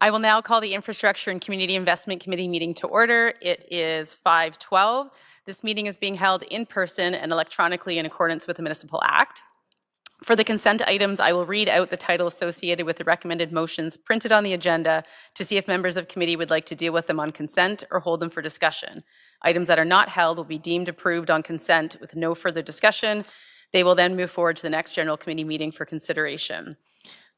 I will now call the Infrastructure and Community Investment Committee meeting to order. It is 5:12. This meeting is being held in person and electronically in accordance with the Municipal Act. For the consent items, I will read out the title associated with the recommended motions printed on the agenda to see if members of committee would like to deal with them on consent or hold them for discussion. Items that are not held will be deemed approved on consent with no further discussion. They will then move forward to the next general committee meeting for consideration.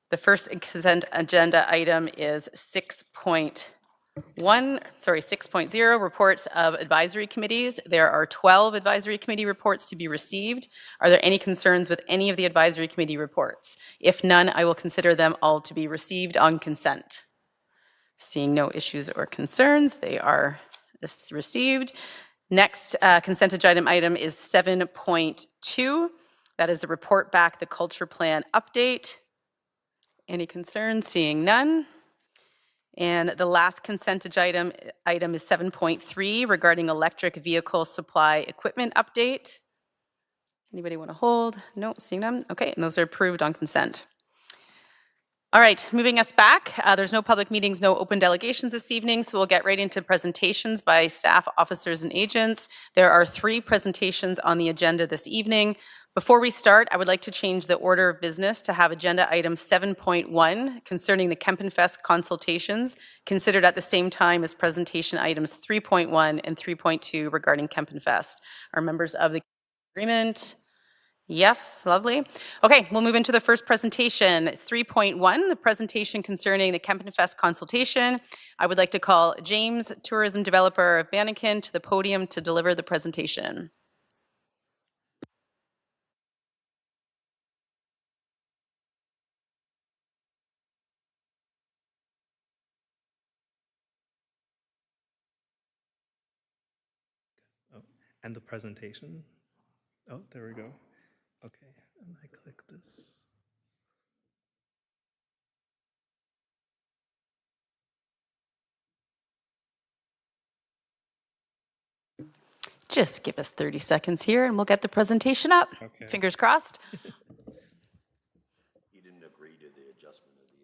The first consent agenda item is 6.0, reports of advisory committees. There are 12 advisory committee reports to be received. Are there any concerns with any of the advisory committee reports? If none, I will consider them all to be received on consent. Seeing no issues or concerns, they are received. Next consent agenda item is 7.2. That is the report back the culture plan update. Any concerns? Seeing none. And the last consent agenda item is 7.3 regarding electric vehicle supply equipment update. Anybody want to hold? No, seeing none. Okay, and those are approved on consent. All right, moving us back. There's no public meetings, no open delegations this evening, so we'll get right into presentations by staff, officers, and agents. There are 3 presentations on the agenda this evening. Before we start, I would like to change the order of business to have agenda item 7.1 concerning the Kempenfest consultations considered at the same time as presentation items 3.1 and 3.2 regarding Kempenfest. Are members of the agreement? Yes, lovely. Okay, we'll move into the first presentation. It's 3.1, the presentation concerning the Kempenfest consultation. I would like to call James, tourism developer of Banneken, to the podium to deliver the presentation. Oh, and the presentation. Oh, there we go. Okay, and I click this. Just give us 30 seconds here and we'll get the presentation up. Okay. Fingers crossed. He didn't agree to the adjustment of the.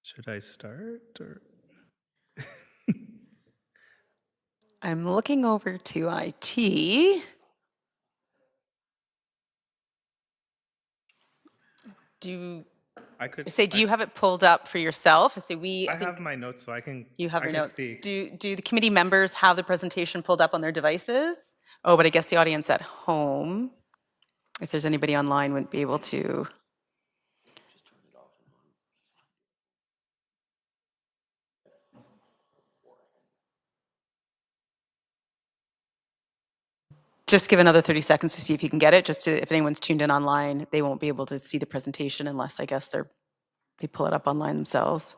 Should I start or? I'm looking over to IT. Do you have it pulled up for yourself? I have my notes, so I can. You have your notes. Speak. Do the committee members have the presentation pulled up on their devices? Oh, but I guess the audience at home, if there's anybody online, wouldn't be able to. Just turn it off and on. Just give another 30 seconds to see if you can get it. If anyone's tuned in online, they won't be able to see the presentation unless I guess they pull it up online themselves.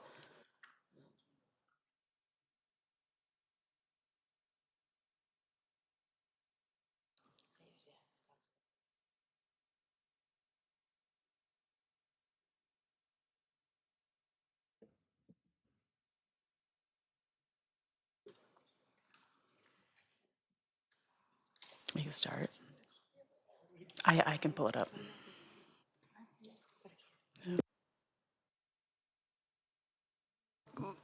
We can start. I can pull it up.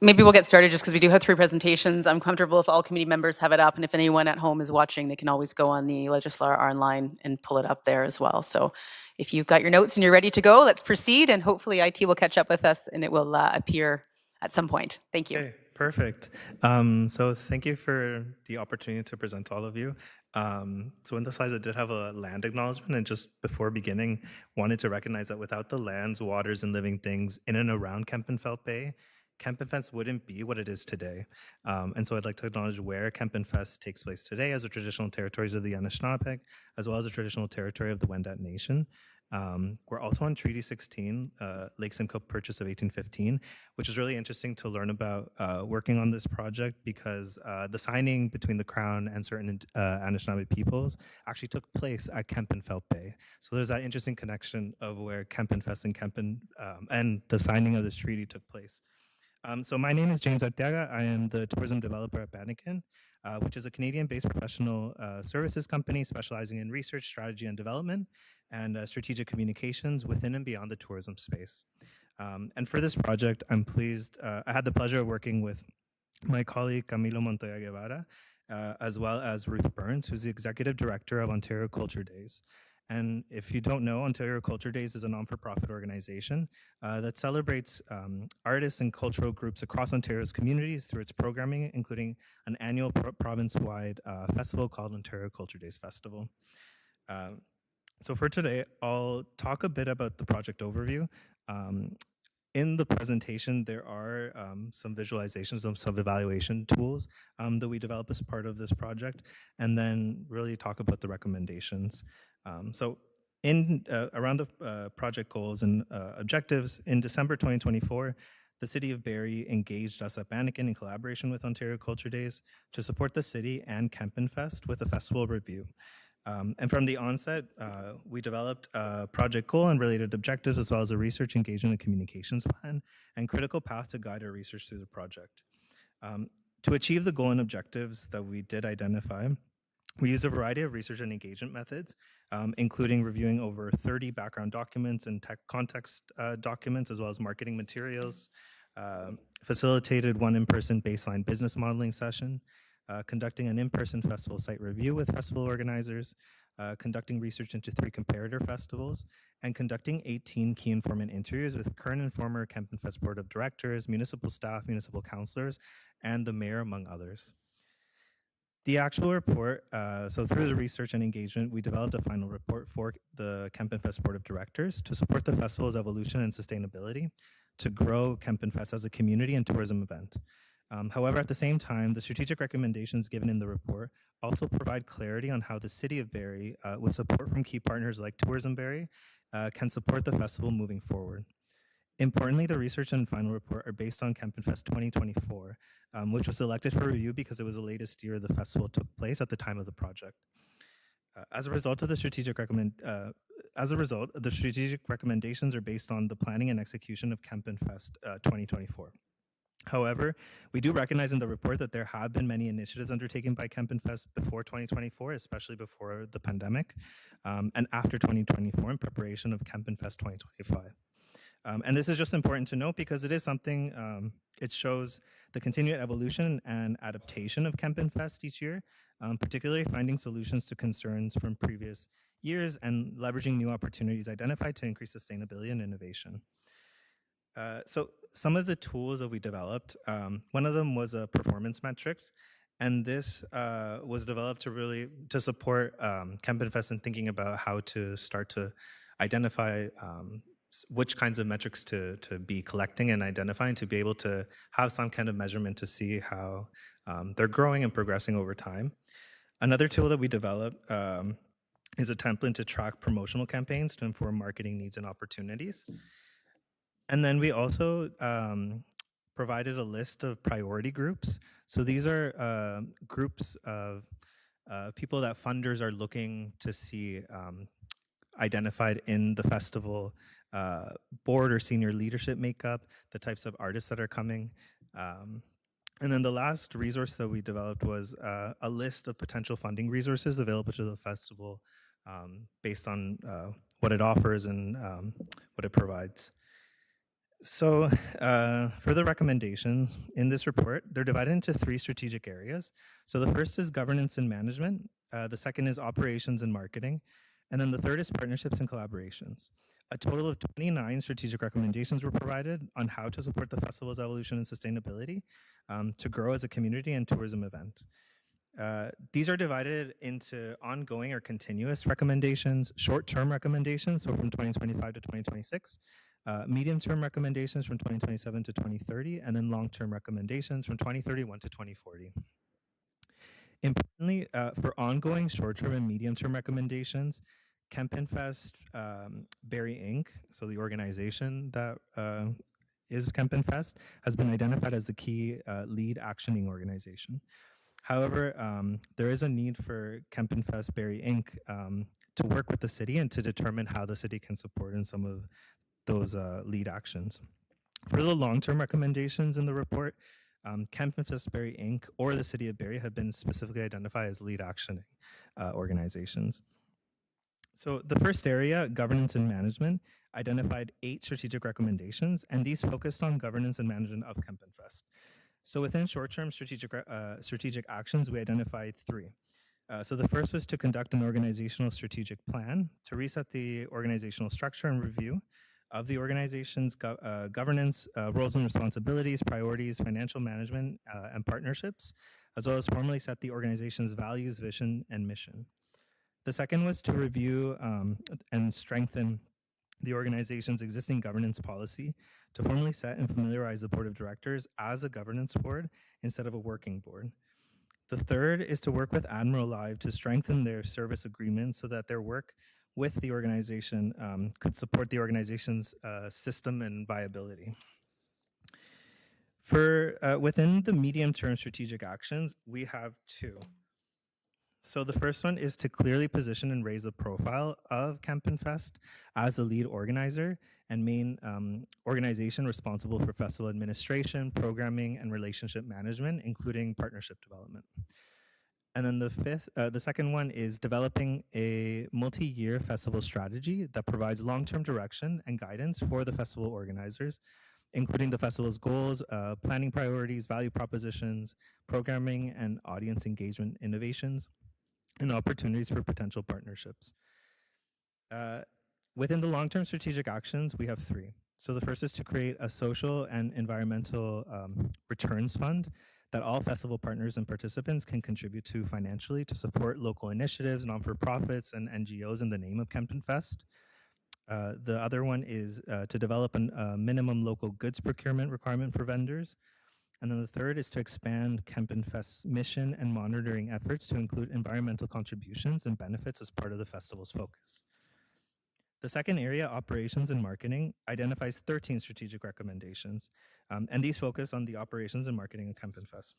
Maybe we'll get started just because we do have 3 presentations. I'm comfortable if all committee members have it up, and if anyone at home is watching, they can always go on the Legislar online and pull it up there as well. So if you've got your notes and you're ready to go, let's proceed, and hopefully IT will catch up with us and it will appear at some point. Thank you. Okay, perfect. So thank you for the opportunity to present to all of you. So in the slides, I did have a land acknowledgement, and just before beginning, wanted to recognize that without the lands, waters, and living things in and around Kempenfelt Bay, Kempenfest wouldn't be what it is today. And so I'd like to acknowledge where Kempenfest takes place today as the traditional territories of the Anishinaabe, as well as the traditional territory of the Wendat Nation. We're also on Treaty 16, Lake Simcoe Purchase of 1815, which is really interesting to learn about working on this project because the signing between the Crown and certain Anishinaabe peoples actually took place at Kempenfelt Bay. So there's that interesting connection of where Kempenfest and the signing of this treaty took place. So my name is James Arteaga. I am the tourism developer at Banneken, which is a Canadian-based professional services company specializing in research, strategy, and development, and strategic communications within and beyond the tourism space. And for this project, I'm pleased. I had the pleasure of working with my colleague Camilo Montoya Guevara, as well as Ruth Burns, who's the executive director of Ontario Culture Days. And if you don't know, Ontario Culture Days is a non-for-profit organization that celebrates artists and cultural groups across Ontario's communities through its programming, including an annual province-wide festival called Ontario Culture Days Festival. So for today, I'll talk a bit about the project overview. In the presentation, there are some visualizations of some evaluation tools that we develop as part of this project, and then really talk about the recommendations. So around the project goals and objectives, in December 2024, the City of Barrie engaged us at Banneken in collaboration with Ontario Culture Days to support the city and Kempenfest with a festival review. And from the onset, we developed a project goal and related objectives, as well as a research engagement and communications plan and critical path to guide our research through the project. To achieve the goal and objectives that we did identify, we use a variety of research and engagement methods, including reviewing over 30 background documents and tech context documents, as well as marketing materials, facilitated one in-person baseline business modeling session, conducting an in-person festival site review with festival organizers, conducting research into 3 comparator festivals, and conducting 18 key informant interviews with current and former Kempenfest Board of Directors, municipal staff, municipal councillors, and the mayor, among others. The actual report, so through the research and engagement, we developed a final report for the Kempenfest Board of Directors to support the festival's evolution and sustainability, to grow Kempenfest as a community and tourism event. However, at the same time, the strategic recommendations given in the report also provide clarity on how the City of Barrie, with support from key partners like Tourism Barrie, can support the festival moving forward. Importantly, the research and final report are based on Kempenfest 2024, which was selected for review because it was the latest year the festival took place at the time of the project. As a result, the strategic recommendations are based on the planning and execution of Kempenfest 2024. However, we do recognize in the report that there have been many initiatives undertaken by Kempenfest before 2024, especially before the pandemic, and after 2024 in preparation of Kempenfest 2025. And this is just important to note because it is something, it shows the continued evolution and adaptation of Kempenfest each year, particularly finding solutions to concerns from previous years and leveraging new opportunities identified to increase sustainability and innovation. So some of the tools that we developed, one of them was a performance metrics, and this was developed to support Kempenfest in thinking about how to start to identify which kinds of metrics to be collecting and identifying to be able to have some kind of measurement to see how they're growing and progressing over time. Another tool that we developed is a template to track promotional campaigns to inform marketing needs and opportunities. And then we also provided a list of priority groups. So these are groups of people that funders are looking to see identified in the festival board or senior leadership makeup, the types of artists that are coming. And then the last resource that we developed was a list of potential funding resources available to the festival based on what it offers and what it provides. So for the recommendations in this report, they're divided into 3 strategic areas. So the first is governance and management. The second is operations and marketing. And then the third is partnerships and collaborations. A total of 29 strategic recommendations were provided on how to support the festival's evolution and sustainability to grow as a community and tourism event. These are divided into ongoing or continuous recommendations, short-term recommendations, so from 2025 to 2026, medium-term recommendations from 2027 to 2030, and then long-term recommendations from 2031 to 2040. Importantly, for ongoing short-term and medium-term recommendations, Kempenfest Barrie Inc., so the organization that is Kempenfest, has been identified as the key lead actioning organization. However, there is a need for Kempenfest Barrie Inc. To work with the city and to determine how the city can support in some of those lead actions. For the long-term recommendations in the report, Kempenfest Barrie Inc. or the City of Barrie have been specifically identified as lead actioning organizations. So the first area, governance and management, identified 8 strategic recommendations, and these focused on governance and management of Kempenfest. So within short-term strategic actions, we identified 3. So the first was to conduct an organizational strategic plan to reset the organizational structure and review of the organization's governance, roles and responsibilities, priorities, financial management, and partnerships, as well as formally set the organization's values, vision, and mission. The second was to review and strengthen the organization's existing governance policy to formally set and familiarize the board of directors as a governance board instead of a working board. The third is to work with Admiral Live to strengthen their service agreement so that their work with the organization could support the organization's system and viability. For within the medium-term strategic actions, we have 2. So the first one is to clearly position and raise the profile of Kempenfest as a lead organizer and main organization responsible for festival administration, programming, and relationship management, including partnership development. And then the second one is developing a multi-year festival strategy that provides long-term direction and guidance for the festival organizers, including the festival's goals, planning priorities, value propositions, programming and audience engagement innovations, and opportunities for potential partnerships. Within the long-term strategic actions, we have 3. So the first is to create a social and environmental returns fund that all festival partners and participants can contribute to financially to support local initiatives, non-for-profits, and NGOs in the name of Kempenfest. The other one is to develop a minimum local goods procurement requirement for vendors. And then the third is to expand Kempenfest's mission and monitoring efforts to include environmental contributions and benefits as part of the festival's focus. The second area, operations and marketing, identifies 13 strategic recommendations, and these focus on the operations and marketing of Kempenfest.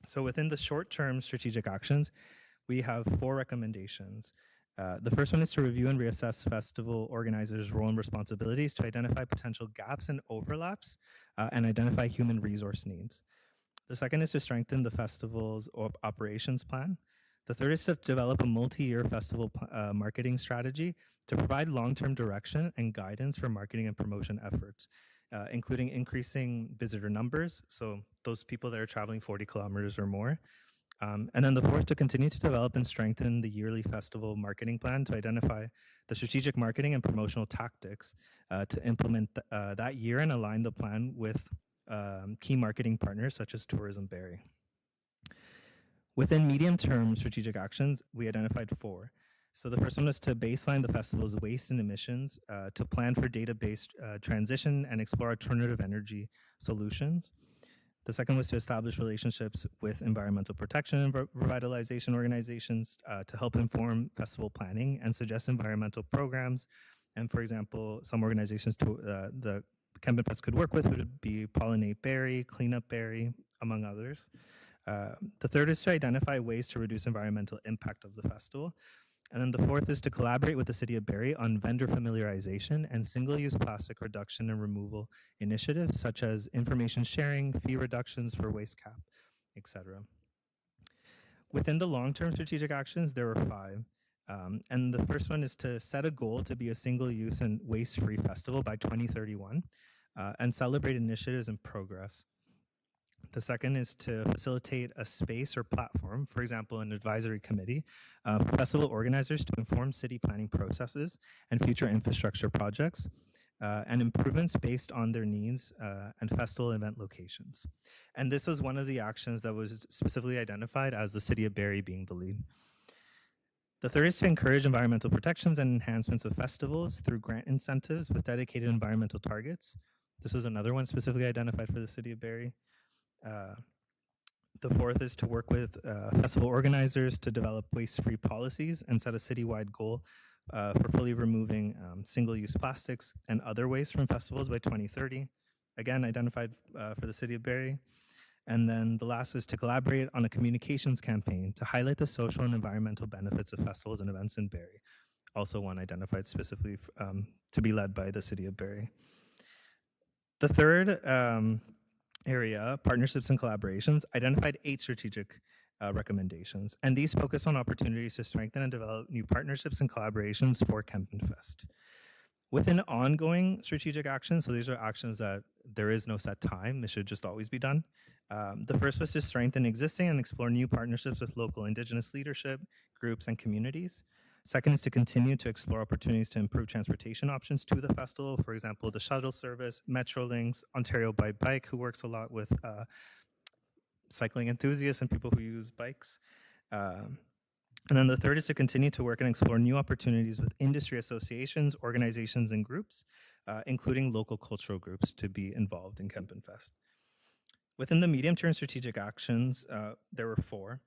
So within the short-term strategic actions, we have 4 recommendations. The first one is to review and reassess festival organizers' role and responsibilities to identify potential gaps and overlaps and identify human resource needs. The second is to strengthen the festival's operations plan. The third is to develop a multi-year festival marketing strategy to provide long-term direction and guidance for marketing and promotion efforts, including increasing visitor numbers, so those people that are traveling 40 kilometers or more. And then the fourth, to continue to develop and strengthen the yearly festival marketing plan to identify the strategic marketing and promotional tactics to implement that year and align the plan with key marketing partners such as Tourism Barrie. Within medium-term strategic actions, we identified 4. So the first one was to baseline the festival's waste and emissions, to plan for data-based transition and explore alternative energy solutions. The second was to establish relationships with environmental protection and revitalization organizations to help inform festival planning and suggest environmental programs. And for example, some organizations the Kempenfest could work with would be Pollinate Barrie, Clean Up Barrie, among others. The third is to identify ways to reduce environmental impact of the festival. And then the fourth is to collaborate with the City of Barrie on vendor familiarization and single-use plastic reduction and removal initiatives, such as information sharing, fee reductions for waste cap, etc. Within the long-term strategic actions, there were 5. And the first one is to set a goal to be a single-use and waste-free festival by 2031 and celebrate initiatives and progress. The second is to facilitate a space or platform, for example, an advisory committee, for festival organizers to inform city planning processes and future infrastructure projects and improvements based on their needs and festival event locations. And this was one of the actions that was specifically identified as the City of Barrie being the lead. The third is to encourage environmental protections and enhancements of festivals through grant incentives with dedicated environmental targets. This was another one specifically identified for the City of Barrie. The fourth is to work with festival organizers to develop waste-free policies and set a citywide goal for fully removing single-use plastics and other waste from festivals by 2030, again identified for the City of Barrie. And then the last is to collaborate on a communications campaign to highlight the social and environmental benefits of festivals and events in Barrie, also one identified specifically to be led by the City of Barrie. The third area, partnerships and collaborations, identified 8 strategic recommendations, and these focus on opportunities to strengthen and develop new partnerships and collaborations for Kempenfest. Within ongoing strategic actions, so these are actions that there is no set time, it should just always be done. The first was to strengthen existing and explore new partnerships with local Indigenous leadership, groups, and communities. Second is to continue to explore opportunities to improve transportation options to the festival. For example, the shuttle service, Metrolinx, Ontario by Bike, who works a lot with cycling enthusiasts and people who use bikes. And then the third is to continue to work and explore new opportunities with industry associations, organizations, and groups, including local cultural groups, to be involved in Kempenfest. Within the medium-term strategic actions, there were 4.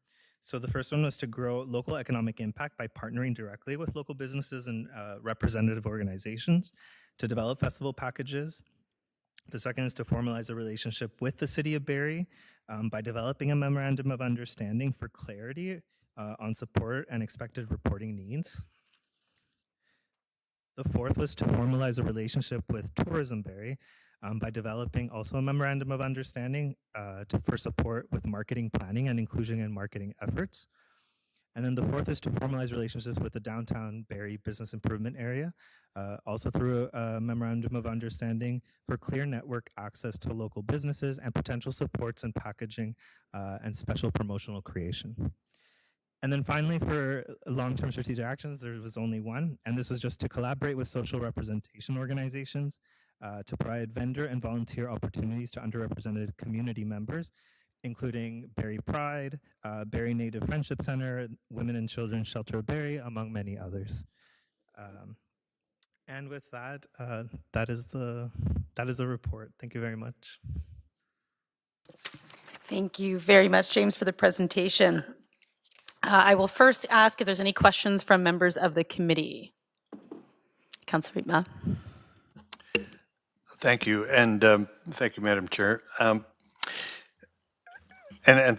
So the first one was to grow local economic impact by partnering directly with local businesses and representative organizations to develop festival packages. The second is to formalize a relationship with the City of Barrie by developing a memorandum of understanding for clarity on support and expected reporting needs. The fourth was to formalize a relationship with Tourism Barrie by developing also a memorandum of understanding for support with marketing planning and inclusion in marketing efforts. And then the fourth is to formalize relationships with the downtown Barrie business improvement area, also through a memorandum of understanding for clear network access to local businesses and potential supports and packaging and special promotional creation. And then finally, for long-term strategic actions, there was only one, and this was just to collaborate with social representation organizations to provide vendor and volunteer opportunities to underrepresented community members, including Barrie Pride, Barrie Native Friendship Center, Women and Children Shelter of Barrie, among many others. And with that, that is the report. Thank you very much. Thank you very much, James, for the presentation. I will first ask if there's any questions from members of the committee. Councillor Rietma. Thank you, and thank you, Madam Chair. And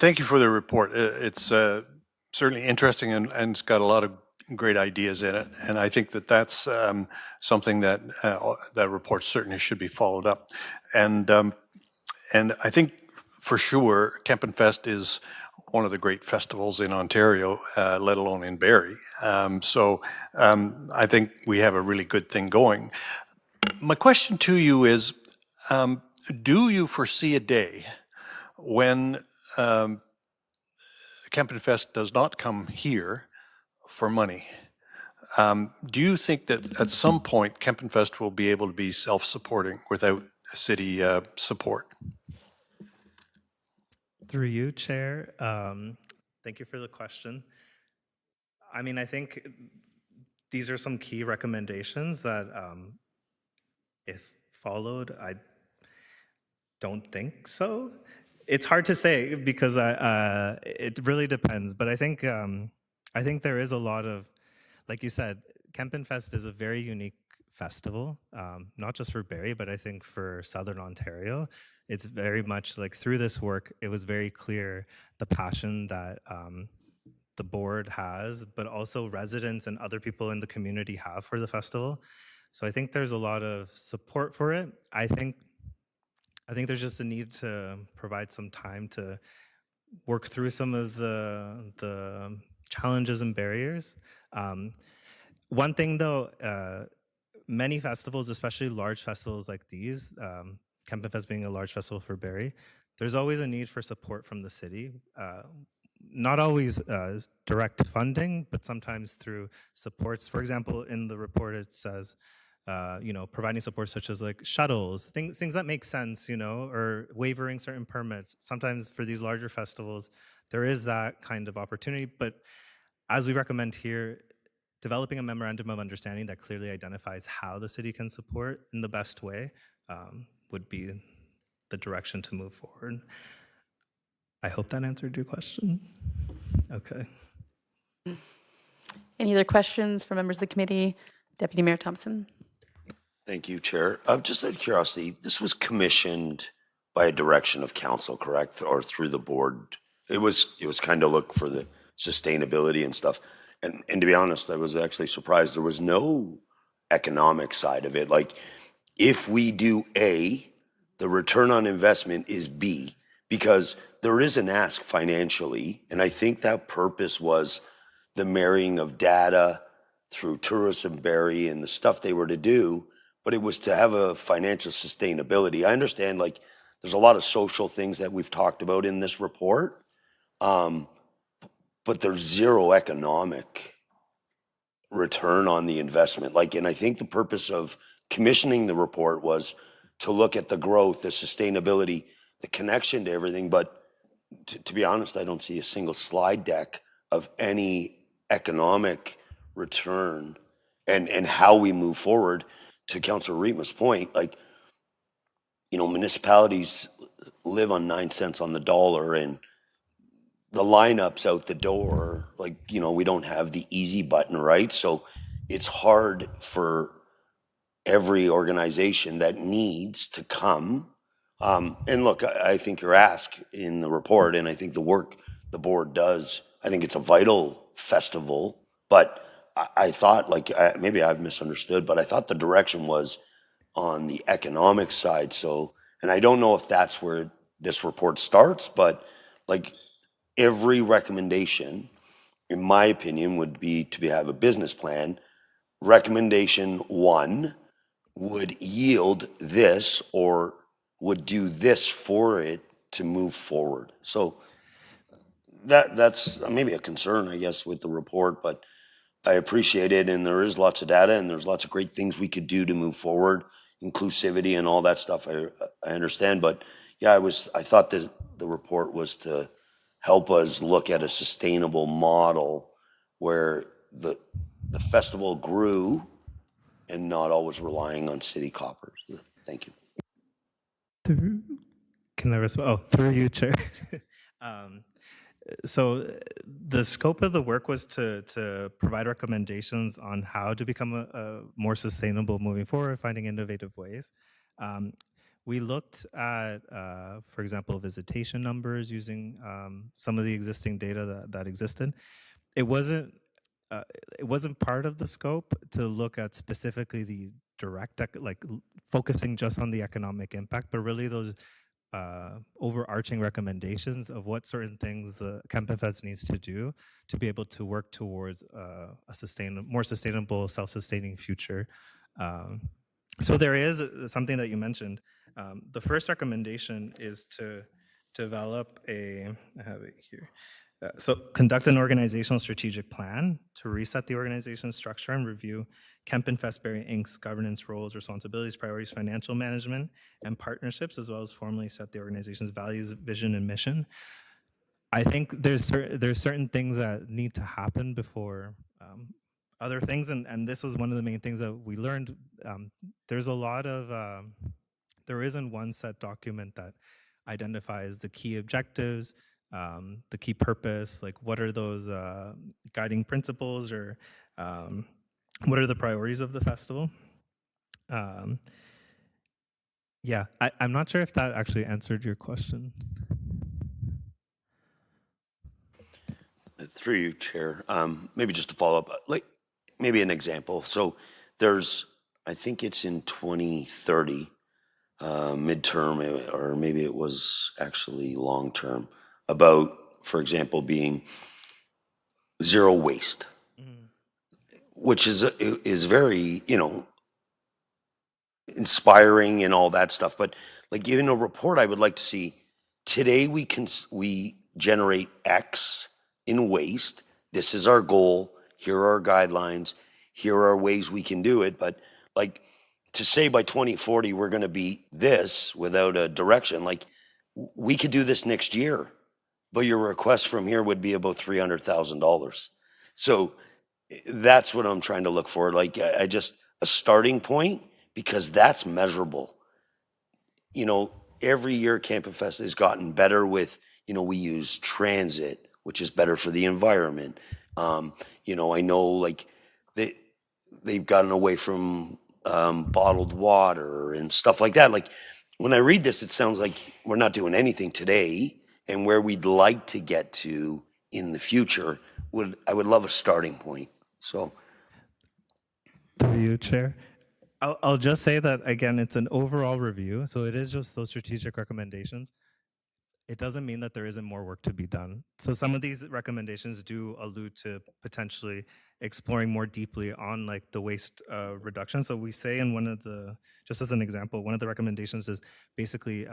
thank you for the report. It's certainly interesting and it's got a lot of great ideas in it. And I think that that's something that that report certainly should be followed up. And I think for sure, Kempenfest is one of the great festivals in Ontario, let alone in Barrie. So I think we have a really good thing going. My question to you is, do you foresee a day when Kempenfest does not come here for money? Do you think that at some point Kempenfest will be able to be self-supporting without city support? Through you, Chair, thank you for the question. I mean, I think these are some key recommendations that, if followed, I don't think so. It's hard to say because it really depends. But I think there is a lot of, like you said, Kempenfest is a very unique festival, not just for Barrie, but I think for Southern Ontario. It's very much like through this work, it was very clear the passion that the board has, but also residents and other people in the community have for the festival. So I think there's a lot of support for it. I think there's just a need to provide some time to work through some of the challenges and barriers. One thing though, many festivals, especially large festivals like these, Kempenfest being a large festival for Barrie, there's always a need for support from the city. Not always direct funding, but sometimes through supports. For example, in the report it says, providing support such as like shuttles, things that make sense, or waiving certain permits. Sometimes for these larger festivals, there is that kind of opportunity. But as we recommend here, developing a memorandum of understanding that clearly identifies how the city can support in the best way would be the direction to move forward. I hope that answered your question. Okay. Any other questions from members of the committee? Deputy Mayor Thompson? Thank you, Chair. Just out of curiosity, this was commissioned by a direction of council, correct? Or through the board? It was kind of look for the sustainability and stuff. And to be honest, I was actually surprised there was no economic side of it. Like, if we do A, the return on investment is B, because there is an ask financially, and I think that purpose was the marrying of data through Tourism Barrie and the stuff they were to do, but it was to have a financial sustainability. I understand, like, there's a lot of social things that we've talked about in this report, but there's zero economic return on the investment. Like, and I think the purpose of commissioning the report was to look at the growth, the sustainability, the connection to everything. But to be honest, I don't see a single slide deck of any economic return and how we move forward. To Councilor Rietma's point, like, you know, municipalities live on 9 cents on the dollar, and the lineups out the door, like, you know, we don't have the easy button, right? So it's hard for every organization that needs to come. And look, I think your ask in the report, and I think the work the board does, I think it's a vital festival, but I thought, like, maybe I've misunderstood, but I thought the direction was on the economic side. So, and I don't know if that's where this report starts, but like, every recommendation, in my opinion, would be to have a business plan. Recommendation 1 would yield this or would do this for it to move forward. So that's maybe a concern, I guess, with the report, but I appreciate it, and there is lots of data, and there's lots of great things we could do to move forward, inclusivity and all that stuff. I understand, but yeah, I thought that the report was to help us look at a sustainable model where the festival grew and not always relying on city coppers. Thank you. Can I respond? Oh, through you, Chair. So the scope of the work was to provide recommendations on how to become a more sustainable moving forward, finding innovative ways. We looked at, for example, visitation numbers using some of the existing data that existed. It wasn't part of the scope to look at specifically the direct, like focusing just on the economic impact, but really those overarching recommendations of what certain things the CampFest needs to do to be able to work towards a more sustainable, self-sustaining future. So there is something that you mentioned. The first recommendation is to develop I have it here. So conduct an organizational strategic plan to reset the organization's structure and review Kempenfest Barrie Inc.'s governance roles, responsibilities, priorities, financial management, and partnerships, as well as formally set the organization's values, vision, and mission. I think there's certain things that need to happen before other things, and this was one of the main things that we learned. There's a lot of, there isn't one set document that identifies the key objectives, the key purpose, like what are those guiding principles, or what are the priorities of the festival? Yeah, I'm not sure if that actually answered your question. Through you, Chair. Maybe just to follow up, like maybe an example. So there's, I think it's in 2030, midterm, or maybe it was actually long term, about, for example, being zero waste, which is very, you know, inspiring and all that stuff. But like, in a report, I would like to see, today we generate X in waste. This is our goal. Here are our guidelines. Here are ways we can do it. But like, to say by 2040 we're going to be this without a direction, like, we could do this next year, but your request from here would be about $300,000. So that's what I'm trying to look for. Like, I just, a starting point, because that's measurable. You know, every year CampFest has gotten better with, you know, we use transit, which is better for the environment. I know like they've gotten away from bottled water and stuff like that. Like when I read this, it sounds like we're not doing anything today, and where we'd like to get to in the future I would love a starting point. So Through you, Chair. I'll just say that again, it's an overall review, so it is just those strategic recommendations. It doesn't mean that there isn't more work to be done. So some of these recommendations do allude to potentially exploring more deeply on like the waste reduction. So we say in one of the, just as an example, one of the recommendations is basically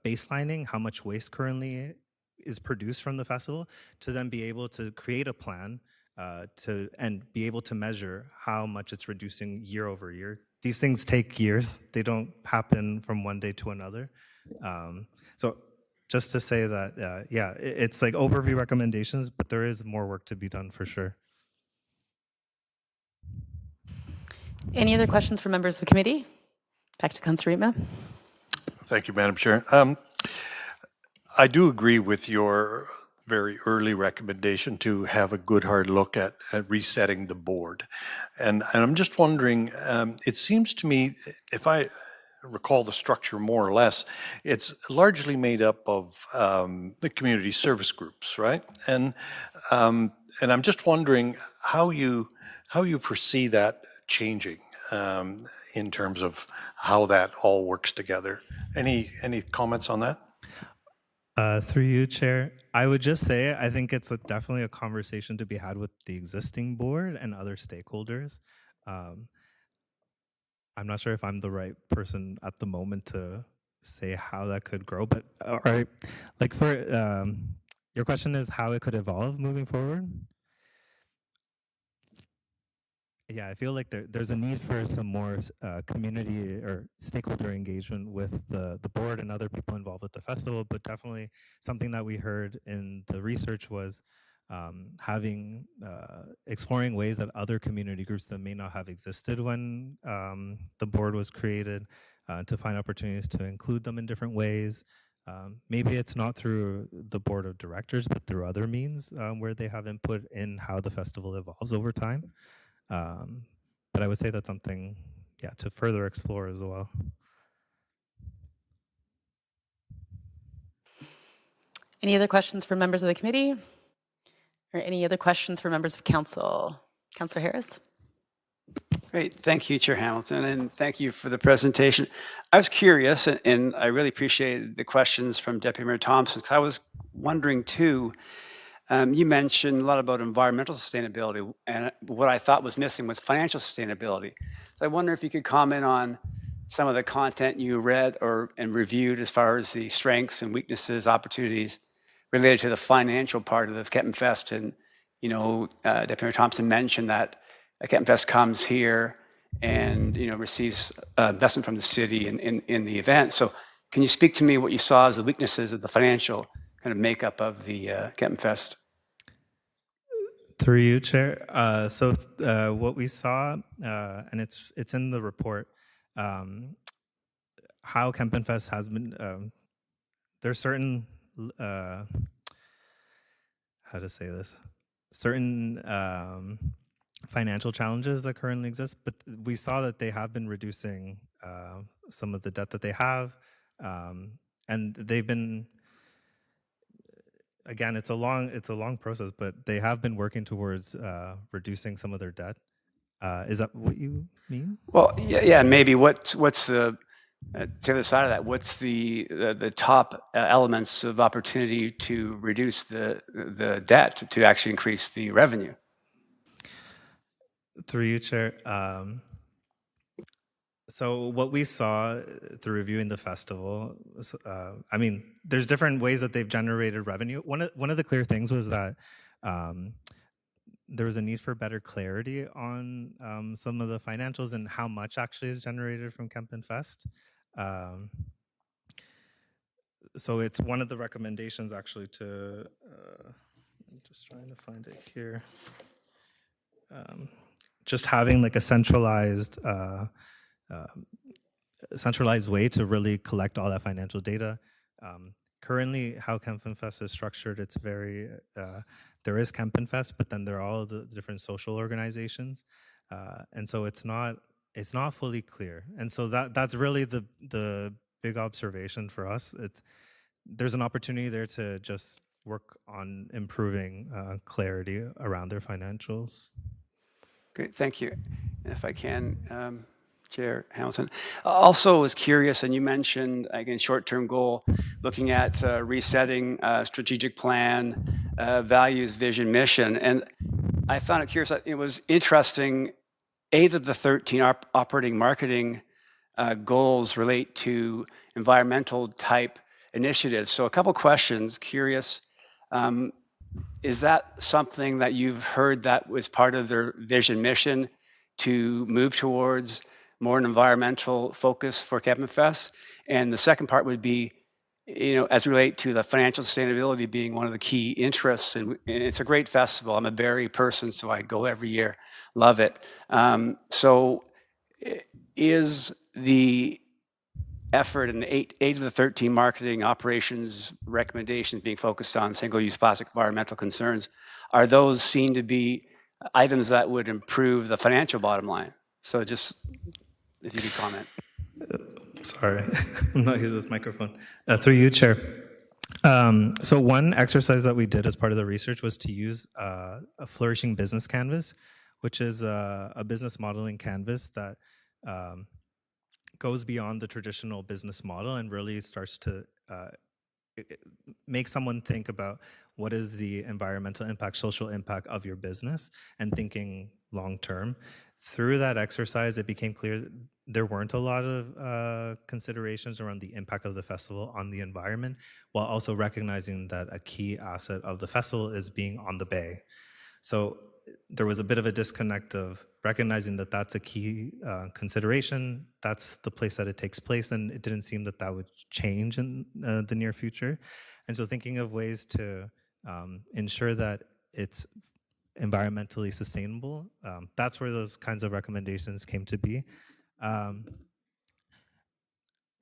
baselining how much waste currently is produced from the festival to then be able to create a plan and be able to measure how much it's reducing year over year. These things take years. They don't happen from one day to another. So just to say that, yeah, it's like overview recommendations, but there is more work to be done for sure. Any other questions from members of the committee? Back to Councillor Rima. Thank you, Madam Chair. I do agree with your very early recommendation to have a good hard look at resetting the board. And I'm just wondering, it seems to me, if I recall the structure more or less, it's largely made up of the community service groups, right? And I'm just wondering how you foresee that changing in terms of how that all works together. Any comments on that? Through you, Chair, I would just say I think it's definitely a conversation to be had with the existing board and other stakeholders. I'm not sure if I'm the right person at the moment to say how that could grow, but all right, like for your question is how it could evolve moving forward. Yeah, I feel like there's a need for some more community or stakeholder engagement with the board and other people involved with the festival, but definitely something that we heard in the research was exploring ways that other community groups that may not have existed when the board was created to find opportunities to include them in different ways. Maybe it's not through the board of directors, but through other means where they have input in how the festival evolves over time. But I would say that's something, yeah, to further explore as well. Any other questions for members of the committee? Or any other questions for members of council? Councillor Harris? Great. Thank you, Chair Hamilton, and thank you for the presentation. I was curious, and I really appreciated the questions from Deputy Mayor Thompson, because I was wondering too, you mentioned a lot about environmental sustainability, and what I thought was missing was financial sustainability. So I wonder if you could comment on some of the content you read and reviewed as far as the strengths and weaknesses, opportunities related to the financial part of the Kempton Fest. And, Deputy Mayor Thompson mentioned that Kempton Fest comes here and, receives investment from the city in the event. So can you speak to me what you saw as the weaknesses of the financial kind of makeup of the Kempton Fest? Through you, Chair. So what we saw, and it's in the report, how Kempton Fest has been. There's certain how to say this, certain financial challenges that currently exist, but we saw that they have been reducing some of the debt that they have, and they've been. Again, it's a long process, but they have been working towards reducing some of their debt. Is that what you mean? Well, yeah. Maybe what's the to the other side of that? What's the top elements of opportunity to reduce the debt to actually increase the revenue? Through you, Chair. So what we saw through reviewing the festival, there's different ways that they've generated revenue. One of the clear things was that there was a need for better clarity on some of the financials and how much actually is generated from Kempton Fest. So it's one of the recommendations actually to, I'm just trying to find it here. Just having like a centralized way to really collect all that financial data. Currently, how Kempton Fest is structured, it's very, there is Kempenfest, but then there are all the different social organizations, and so it's not fully clear. And so that's really the big observation for us. There's an opportunity there to just work on improving clarity around their financials. Great, thank you. And if I can, Chair Hamilton, also was curious, and you mentioned, again, short-term goal, looking at resetting strategic plan, values, vision, mission. And I found it curious, it was interesting, 8 of the 13 operating marketing goals relate to environmental type initiatives. So a couple questions, curious, is that something that you've heard that was part of their vision mission to move towards more an environmental focus for Kempenfest? And the second part would be, as relate to the financial sustainability being one of the key interests, and it's a great festival. I'm a Barrie person, so I go every year, love it. So is the effort and 8 of the 13 marketing operations recommendations being focused on single-use plastic environmental concerns, are those seen to be items that would improve the financial bottom line? So just if you could comment. Sorry, I'm not using this microphone. Through you, Chair. So one exercise that we did as part of the research was to use a flourishing business canvas, which is a business modeling canvas that goes beyond the traditional business model and really starts to make someone think about what is the environmental impact, social impact of your business, and thinking long term. Through that exercise, it became clear there weren't a lot of considerations around the impact of the festival on the environment, while also recognizing that a key asset of the festival is being on the bay. So there was a bit of a disconnect of recognizing that that's a key consideration. That's the place that it takes place, and it didn't seem that that would change in the near future. And so thinking of ways to ensure that it's environmentally sustainable, that's where those kinds of recommendations came to be.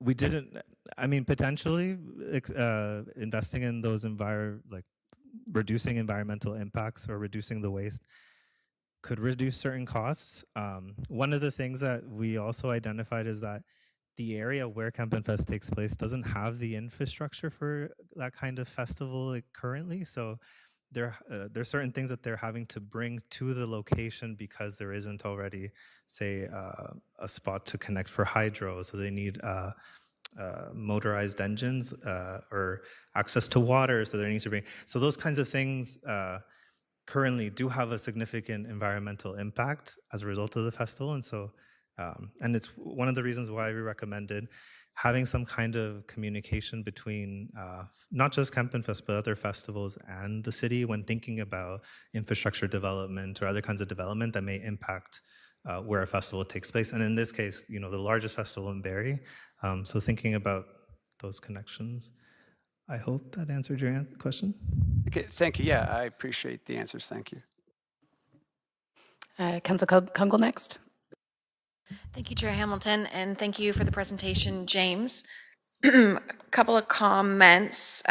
We didn't, I mean, potentially investing in those reducing environmental impacts or reducing the waste could reduce certain costs. One of the things that we also identified is that the area where Kempenfest takes place doesn't have the infrastructure for that kind of festival currently. So there's certain things that they're having to bring to the location because there isn't already, say, a spot to connect for hydro. So they need motorized engines or access to water. So there needs to be, so those kinds of things currently do have a significant environmental impact as a result of the festival. And so, and it's one of the reasons why we recommended having some kind of communication between not just Kempenfest, but other festivals and the city when thinking about infrastructure development or other kinds of development that may impact where a festival takes place. And in this case, the largest festival in Barrie. So thinking about those connections. I hope that answered your question. Okay, thank you. Yeah, I appreciate the answers. Thank you. Councillor Kungle next. Thank you, Chair Hamilton, and thank you for the presentation, James. A couple of comments,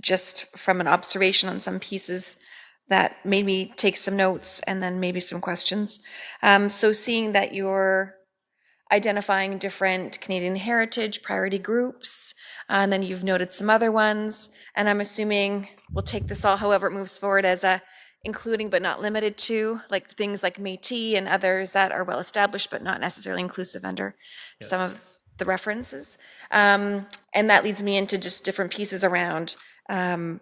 just from an observation on some pieces that made me take some notes and then maybe some questions. So seeing that you're identifying different Canadian heritage priority groups, and then you've noted some other ones, and I'm assuming we'll take this all however it moves forward as a including but not limited to, like things like Métis and others that are well established but not necessarily inclusive under some of the references. And that leads me into just different pieces around, I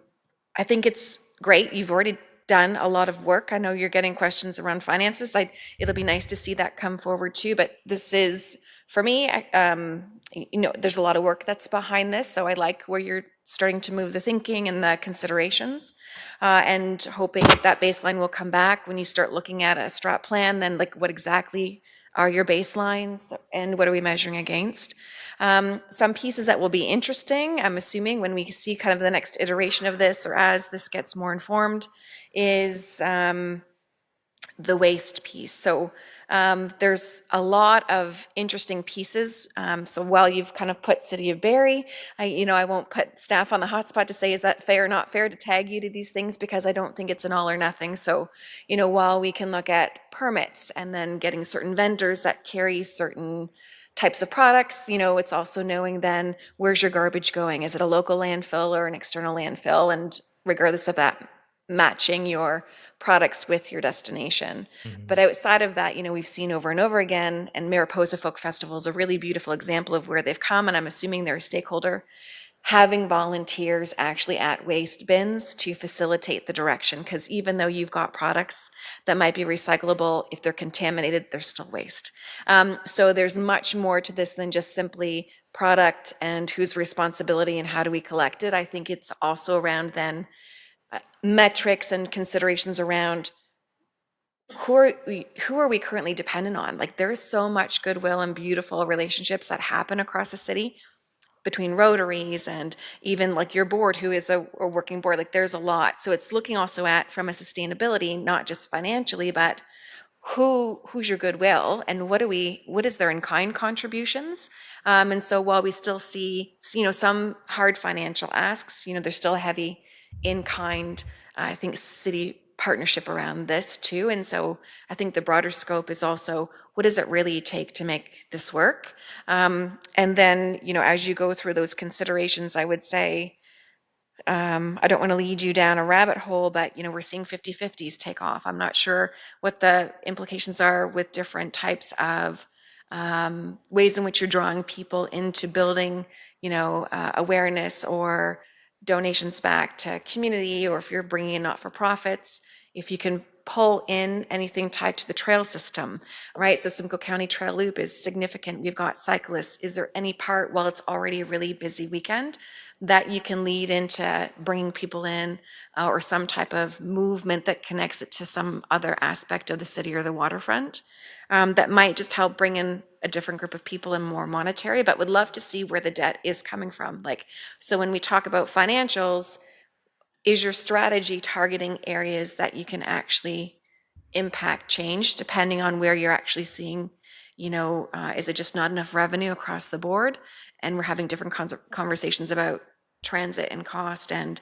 think it's great. You've already done a lot of work. I know you're getting questions around finances. It'll be nice to see that come forward too, but this is, for me, there's a lot of work that's behind this, so I like where you're starting to move the thinking and the considerations, and hoping that baseline will come back when you start looking at a strat plan, then like what exactly are your baselines and what are we measuring against? Some pieces that will be interesting, I'm assuming, when we see kind of the next iteration of this or as this gets more informed, is the waste piece. So There's a lot of interesting pieces. So while you've kind of put City of Barrie, I won't put staff on the hot spot to say, is that fair or not fair to tag you to these things? Because I don't think it's an all or nothing. So, while we can look at permits and then getting certain vendors that carry certain types of products, it's also knowing then where's your garbage going? Is it a local landfill or an external landfill? And regardless of that, matching your products with your destination. But outside of that, we've seen over and over again, and Mariposa Folk Festival is a really beautiful example of where they've come, and I'm assuming they're a stakeholder, having volunteers actually at waste bins to facilitate the direction. Because even though you've got products that might be recyclable, if they're contaminated, they're still waste. So there's much more to this than just simply product and whose responsibility and how do we collect it. I think it's also around then metrics and considerations around who are we currently dependent on. Like, there's so much goodwill and beautiful relationships that happen across the city between Rotaries and even like your board, who is a working board. Like, there's a lot. So it's looking also at, from a sustainability, not just financially, but who's your goodwill and what is their in-kind contributions. And so while we still see some hard financial asks, there's still a heavy in-kind, I think, city partnership around this too. And so I think the broader scope is also, what does it really take to make this work? And then, as you go through those considerations, I would say, I don't want to lead you down a rabbit hole, but we're seeing 50-50s take off. I'm not sure what the implications are with different types of ways in which you're drawing people into building, awareness or donations back to community, or if you're bringing in not-for-profits, if you can pull in anything tied to the trail system, right? So Simcoe County Trail Loop is significant. We've got cyclists. Is there any part, while it's already a really busy weekend, that you can lead into bringing people in, or some type of movement that connects it to some other aspect of the city or the waterfront, that might just help bring in a different group of people and more monetary, but would love to see where the debt is coming from. So when we talk about financials, is your strategy targeting areas that you can actually impact change depending on where you're actually seeing, is it just not enough revenue across the board? And we're having different conversations about transit and cost and,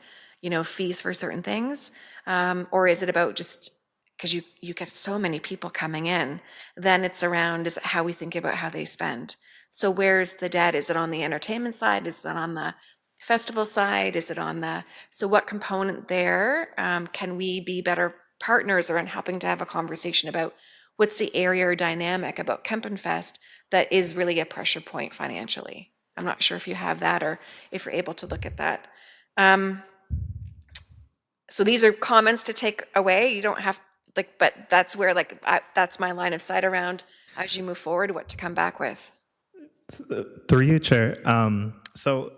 fees for certain things. Or is it about just, because you get so many people coming in, then it's around, is it how we think about how they spend? So where's the debt? Is it on the entertainment side? Is it on the festival side? Is it on so what component there can we be better partners around helping to have a conversation about what's the area or dynamic about Kempenfest that is really a pressure point financially? I'm not sure if you have that or if you're able to look at that. So these are comments to take away. You don't have, but that's where, that's my line of sight around, as you move forward, what to come back with. Through you, Chair. So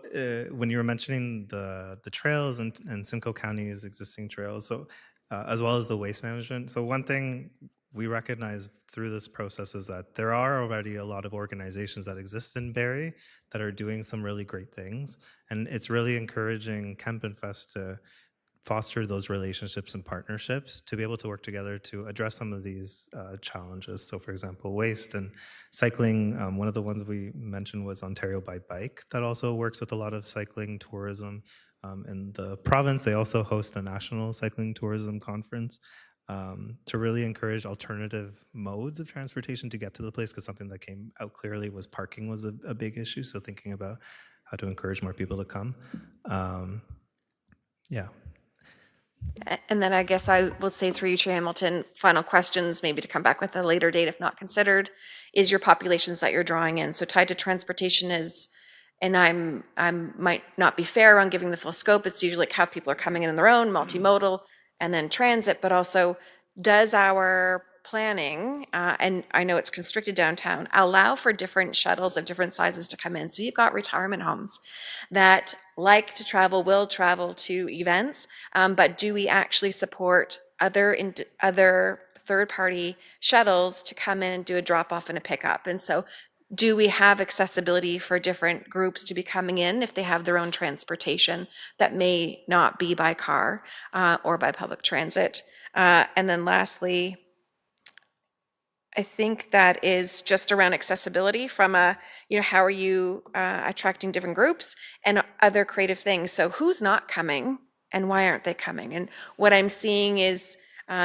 when you were mentioning the trails and Simcoe County's existing trails, so as well as the waste management. So one thing we recognize through this process is that there are already a lot of organizations that exist in Barrie that are doing some really great things. And it's really encouraging Kempenfest to foster those relationships and partnerships to be able to work together to address some of these challenges. So for example, waste and cycling, one of the ones we mentioned was Ontario by Bike, that also works with a lot of cycling tourism. In the province, they also host a national cycling tourism conference to really encourage alternative modes of transportation to get to the place, because something that came out clearly was parking was a big issue. So thinking about how to encourage more people to come. Yeah. And then I guess I will say, through you, Chair Hamilton, final questions, maybe to come back with a later date if not considered, is your populations that you're drawing in. So tied to transportation is, and I might not be fair on giving the full scope, it's usually like how people are coming in their own, multimodal, and then transit, but also does our planning, and I know it's constricted downtown, allow for different shuttles of different sizes to come in. So you've got retirement homes that like to travel, will travel to events, but do we actually support other third-party shuttles to come in and do a drop-off and a pickup? And so do we have accessibility for different groups to be coming in if they have their own transportation that may not be by car or by public transit? And then lastly, I think that is just around accessibility from how are you attracting different groups and other creative things. So who's not coming and why aren't they coming? And what I'm seeing is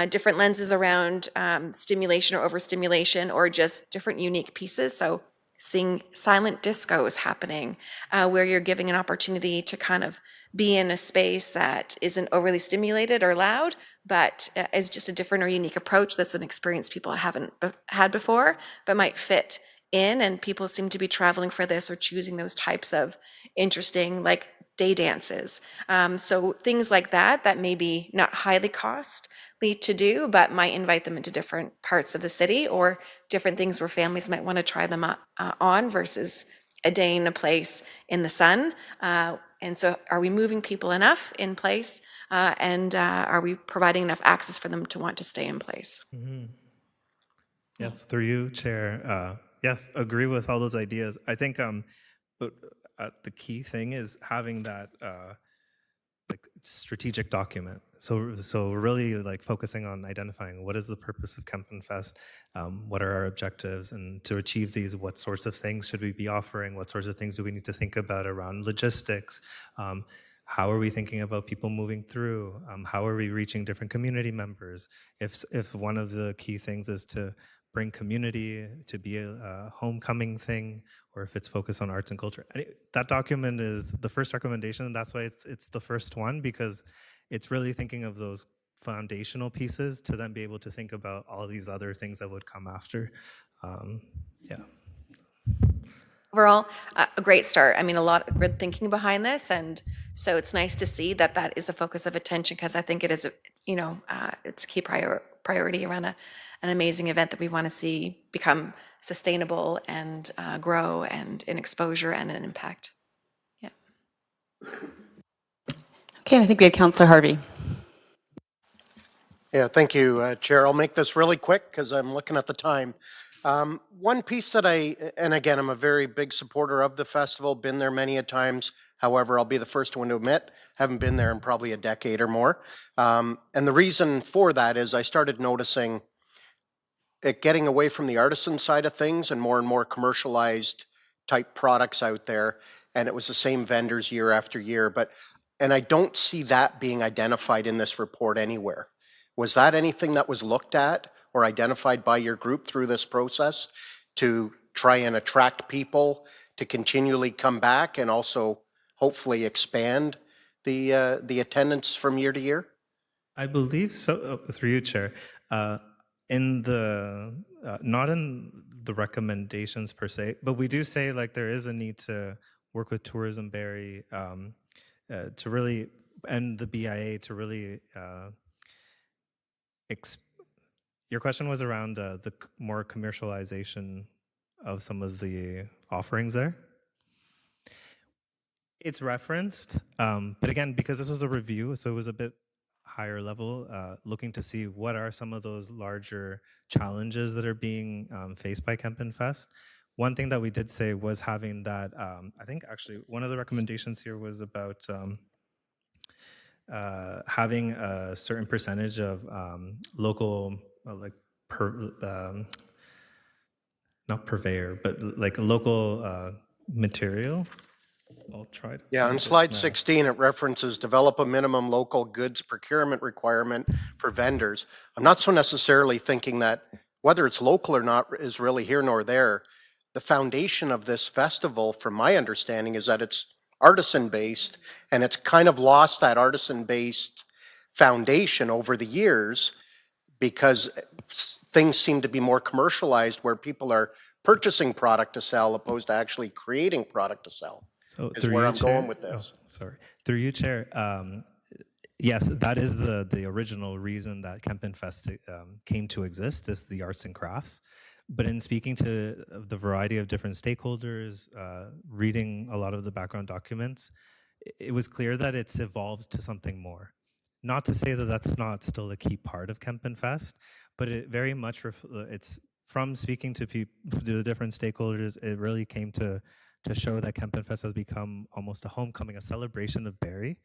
different lenses around stimulation or overstimulation or just different unique pieces. So seeing silent discos happening where you're giving an opportunity to kind of be in a space that isn't overly stimulated or loud, but is just a different or unique approach. That's an experience people haven't had before, but might fit in. And people seem to be traveling for this or choosing those types of interesting, like day dances. So things like that may be not highly costly to do, but might invite them into different parts of the city or different things where families might want to try them on versus a day in a place in the sun. And so are we moving people enough in place and are we providing enough access for them to want to stay in place? Yes, through you, Chair. Yes, agree with all those ideas. I think but, the key thing is having that like strategic document. So really like focusing on identifying what is the purpose of Kempin Fest, what are our objectives, and to achieve these, what sorts of things should we be offering, what sorts of things do we need to think about around logistics, how are we thinking about people moving through, how are we reaching different community members, if one of the key things is to bring community to be a homecoming thing, or if it's focused on arts and culture. That document is the first recommendation, and that's why it's the first one, because it's really thinking of those foundational pieces to then be able to think about all these other things that would come after. Yeah. Overall, a great start. I mean, a lot of good thinking behind this, and so it's nice to see that that is a focus of attention because I think it is, it's key priority around an amazing event that we want to see become sustainable and grow and in exposure and an impact. Yeah. Okay, and I think we had Councillor Harvey. Yeah, thank you, Chair. I'll make this really quick because I'm looking at the time. One piece that and again, I'm a very big supporter of the festival, been there many a times. However, I'll be the first one to admit, haven't been there in probably a decade or more. And the reason for that is I started noticing it getting away from the artisan side of things and more commercialized type products out there. And it was the same vendors year after year. And I don't see that being identified in this report anywhere. Was that anything that was looked at or identified by your group through this process to try and attract people to continually come back and also hopefully expand the attendance from year to year? I believe so, through you, Chair. In the, not in the recommendations per se, but we do say like there is a need to work with Tourism Barrie to really, and the BIA to really, your question was around the more commercialization of some of the offerings there? It's referenced, but again, because this was a review, so it was a bit higher level, looking to see what are some of those larger challenges that are being faced by Kempin Fest. One thing that we did say was having that, I think actually one of the recommendations here was about having a certain percentage of local, not purveyor, but like local material. I'll try to. Yeah, on slide 16, it references develop a minimum local goods procurement requirement for vendors. I'm not so necessarily thinking that whether it's local or not is really here nor there. The foundation of this festival, from my understanding, is that it's artisan-based, and it's kind of lost that artisan-based foundation over the years because things seem to be more commercialized where people are purchasing product to sell opposed to actually creating product to sell. So is where I'm going with this. Sorry. Through you, Chair. Yes, that is the original reason that Kempin Fest came to exist, is the arts and crafts. But in speaking to the variety of different stakeholders, reading a lot of the background documents, it was clear that it's evolved to something more. Not to say that that's not still a key part of Kempin Fest, but it very much, it's from speaking to the different stakeholders, it really came to show that Kempin Fest has become almost a homecoming, a celebration of Barrie,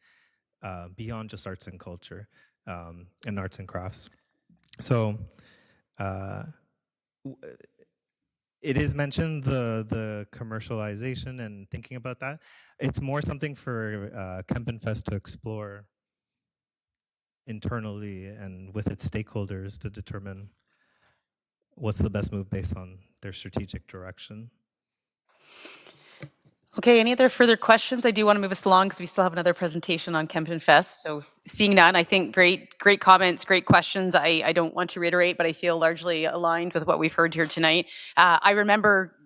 beyond just arts and culture and arts and crafts. So it is mentioned the commercialization and thinking about that. It's more something for Kempenfest to explore internally and with its stakeholders to determine what's the best move based on their strategic direction. Okay, any other further questions? I do want to move us along because we still have another presentation on Kempton Fest. So seeing none, I think great comments, great questions. I don't want to reiterate, but I feel largely aligned with what we've heard here tonight. I remember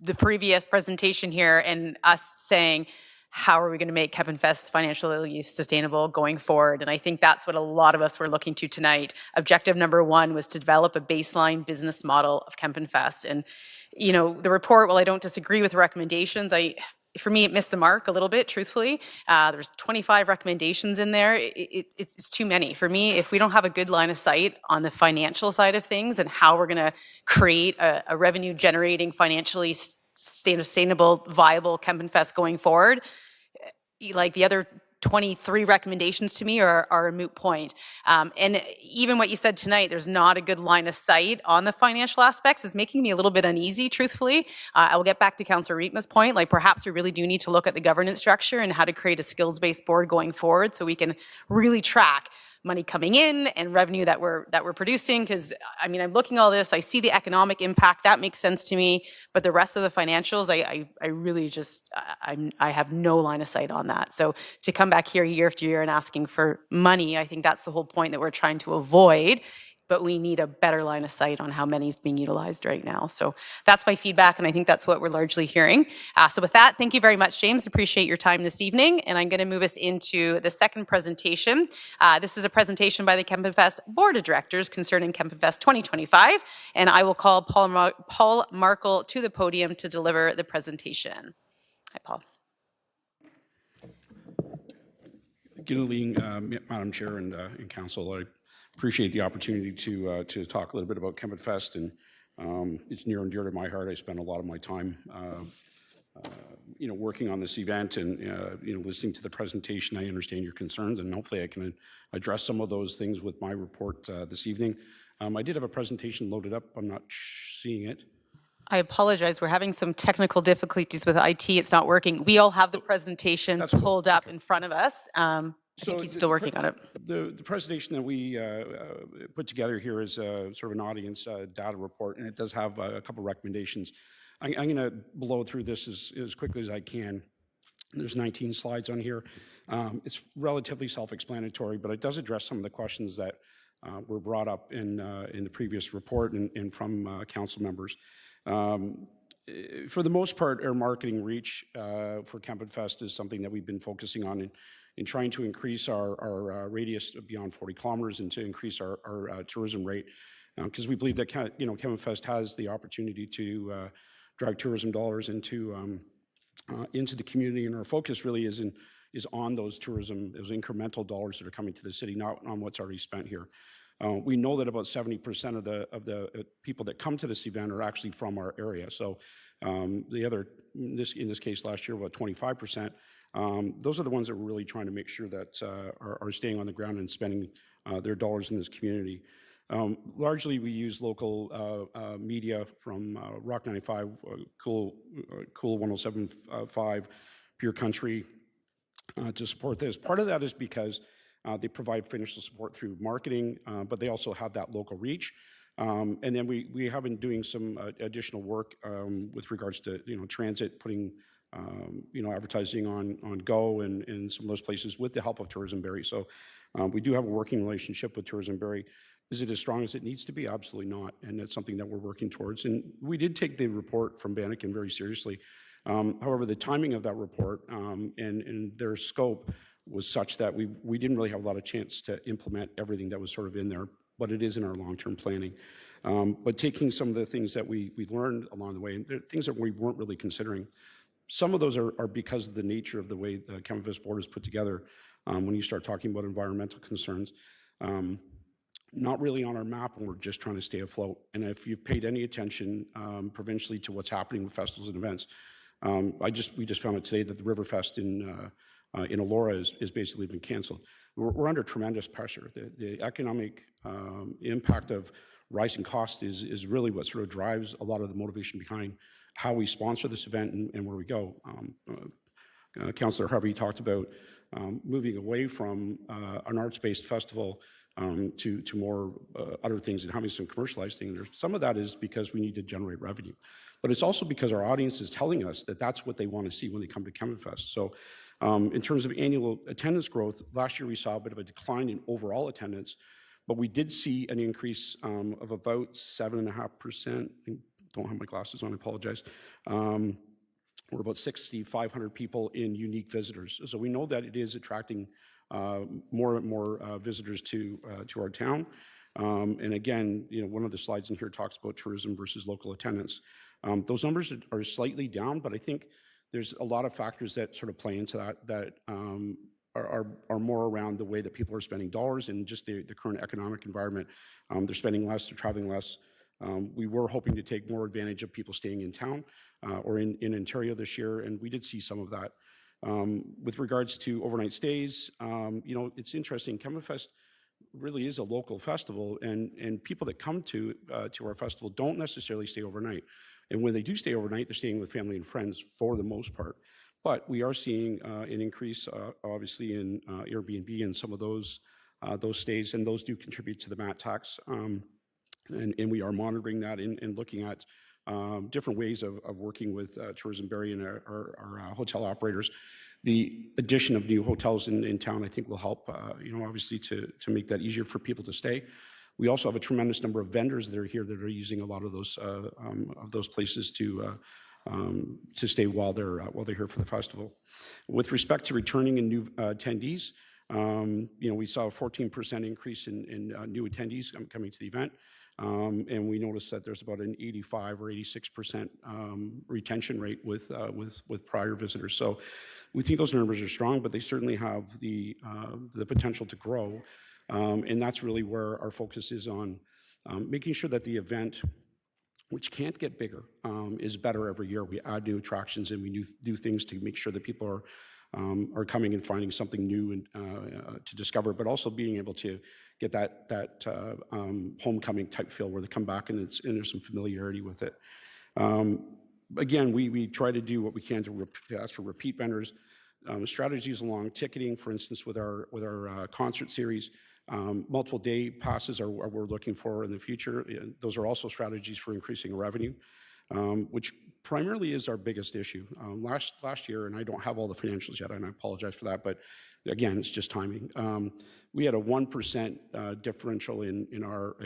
the previous presentation here and us saying, how are we going to make Kempton Fest financially sustainable going forward? And I think that's what a lot of us were looking to tonight. Objective number one was to develop a baseline business model of Kempton Fest. And you know, the report, while I don't disagree with the recommendations, for me, it missed the mark a little bit, truthfully. There's 25 recommendations in there. It's too many. For me, if we don't have a good line of sight on the financial side of things and how we're going to create a revenue-generating, financially sustainable, viable Kempton Fest going forward, like the other 23 recommendations to me are a moot point. And even what you said tonight, there's not a good line of sight on the financial aspects is making me a little bit uneasy, truthfully. I will get back to Councillor Riepma's point. Like perhaps we really do need to look at the governance structure and how to create a skills-based board going forward so we can really track money coming in and revenue that we're producing. Because I mean, I'm looking at all this, I see the economic impact, that makes sense to me, but the rest of the financials, I really just, I have no line of sight on that. So to come back here year after year and asking for money, I think that's the whole point that we're trying to avoid, but we need a better line of sight on how money is being utilized right now. So that's my feedback, and I think that's what we're largely hearing. So with that, thank you very much, James. Appreciate your time this evening, and I'm going to move us into the second presentation. This is a presentation by the Kempton Fest Board of Directors concerning Kempton Fest 2025, and I will call Paul Markle to the podium to deliver the presentation. Hi, Paul. Good evening, Madam Chair and Council. I appreciate the opportunity to talk a little bit about Kempton Fest, and it's near and dear to my heart. I spend a lot of my time, working on this event and listening to the presentation. I understand your concerns, and hopefully I can address some of those things with my report this evening. I did have a presentation loaded up. I'm not seeing it. I apologize. We're having some technical difficulties with IT. It's not working. We all have the presentation pulled up in front of us. I think he's still working on it. The presentation that we put together here is sort of an audience data report, and it does have a couple recommendations. I'm going to blow through this as quickly as I can. There's 19 slides on here. It's relatively self-explanatory, but it does address some of the questions that were brought up in the previous report and from council members. For the most part, our marketing reach for Kempton Fest is something that we've been focusing on in trying to increase our radius beyond 40 kilometers and to increase our tourism rate, because we believe that Kempton Fest has the opportunity to drive tourism dollars into the community, and our focus really is on those incremental dollars that are coming to the city, not on what's already spent here. We know that about 70% of the people that come to this event are actually from our area. So the other, in this case last year, about 25%. Those are the ones that we're really trying to make sure that are staying on the ground and spending their dollars in this community. Largely, we use local media from Rock 95, Cool 107.5, Pure Country to support this. Part of that is because they provide financial support through marketing, but they also have that local reach. And then we have been doing some additional work with regards to transit, putting advertising on Go and some of those places with the help of Tourism Barrie. So we do have a working relationship with Tourism Barrie. Is it as strong as it needs to be? Absolutely not, and that's something that we're working towards. And we did take the report from Banneken very seriously. However, the timing of that report and their scope was such that we didn't really have a lot of chance to implement everything that was sort of in there, but it is in our long-term planning. But taking some of the things that we learned along the way, and things that we weren't really considering, some of those are because of the nature of the way the Kempton Fest Board is put together. When you start talking about environmental concerns, not really on our map, and we're just trying to stay afloat. And if you've paid any attention provincially to what's happening with festivals and events, we just found out today that the Riverfest in Elora is basically been canceled. We're under tremendous pressure. The economic impact of rising cost is really what sort of drives a lot of the motivation behind how we sponsor this event and where we go. Councillor Harvey talked about moving away from an arts-based festival to more other things and having some commercialized things. Some of that is because we need to generate revenue, but it's also because our audience is telling us that that's what they want to see when they come to Chemfest. So in terms of annual attendance growth, last year we saw a bit of a decline in overall attendance, but we did see an increase of about 7.5%. I don't have my glasses on, I apologize. We're about 6,500 people in unique visitors. So we know that it is attracting more and more visitors to our town. And again, one of the slides in here talks about tourism versus local attendance. Those numbers are slightly down, but I think there's a lot of factors that sort of play into that are more around the way that people are spending dollars and just the current economic environment. They're spending less, they're traveling less. We were hoping to take more advantage of people staying in town or in Ontario this year, and we did see some of that. With regards to overnight stays, it's interesting. Chemfest really is a local festival, and people that come to our festival don't necessarily stay overnight. And when they do stay overnight, they're staying with family and friends for the most part. But we are seeing an increase, obviously, in Airbnb and some of those stays, and those do contribute to the MAT tax. And we are monitoring that and looking at different ways of working with Tourism Barrie and our hotel operators. The addition of new hotels in town, I think, will help, obviously, to make that easier for people to stay. We also have a tremendous number of vendors that are here that are using a lot of those places to stay while they're here for the festival. With respect to returning and new attendees, we saw a 14% increase in new attendees coming to the event. And we noticed that there's about an 85 or 86% retention rate with prior visitors. So we think those numbers are strong, but they certainly have the potential to grow. And that's really where our focus is on making sure that the event, which can't get bigger, is better every year. We add new attractions and we do things to make sure that people are coming and finding something new and to discover, but also being able to get that homecoming type feel where they come back and there's some familiarity with it. Again, we try to do what we can to ask for repeat vendors. Strategies along ticketing, for instance, with our concert series. Multiple day passes are what we're looking for in the future. Those are also strategies for increasing revenue, which primarily is our biggest issue. Last year, and I don't have all the financials yet, and I apologize for that, but again, it's just timing. We had a 1% differential in our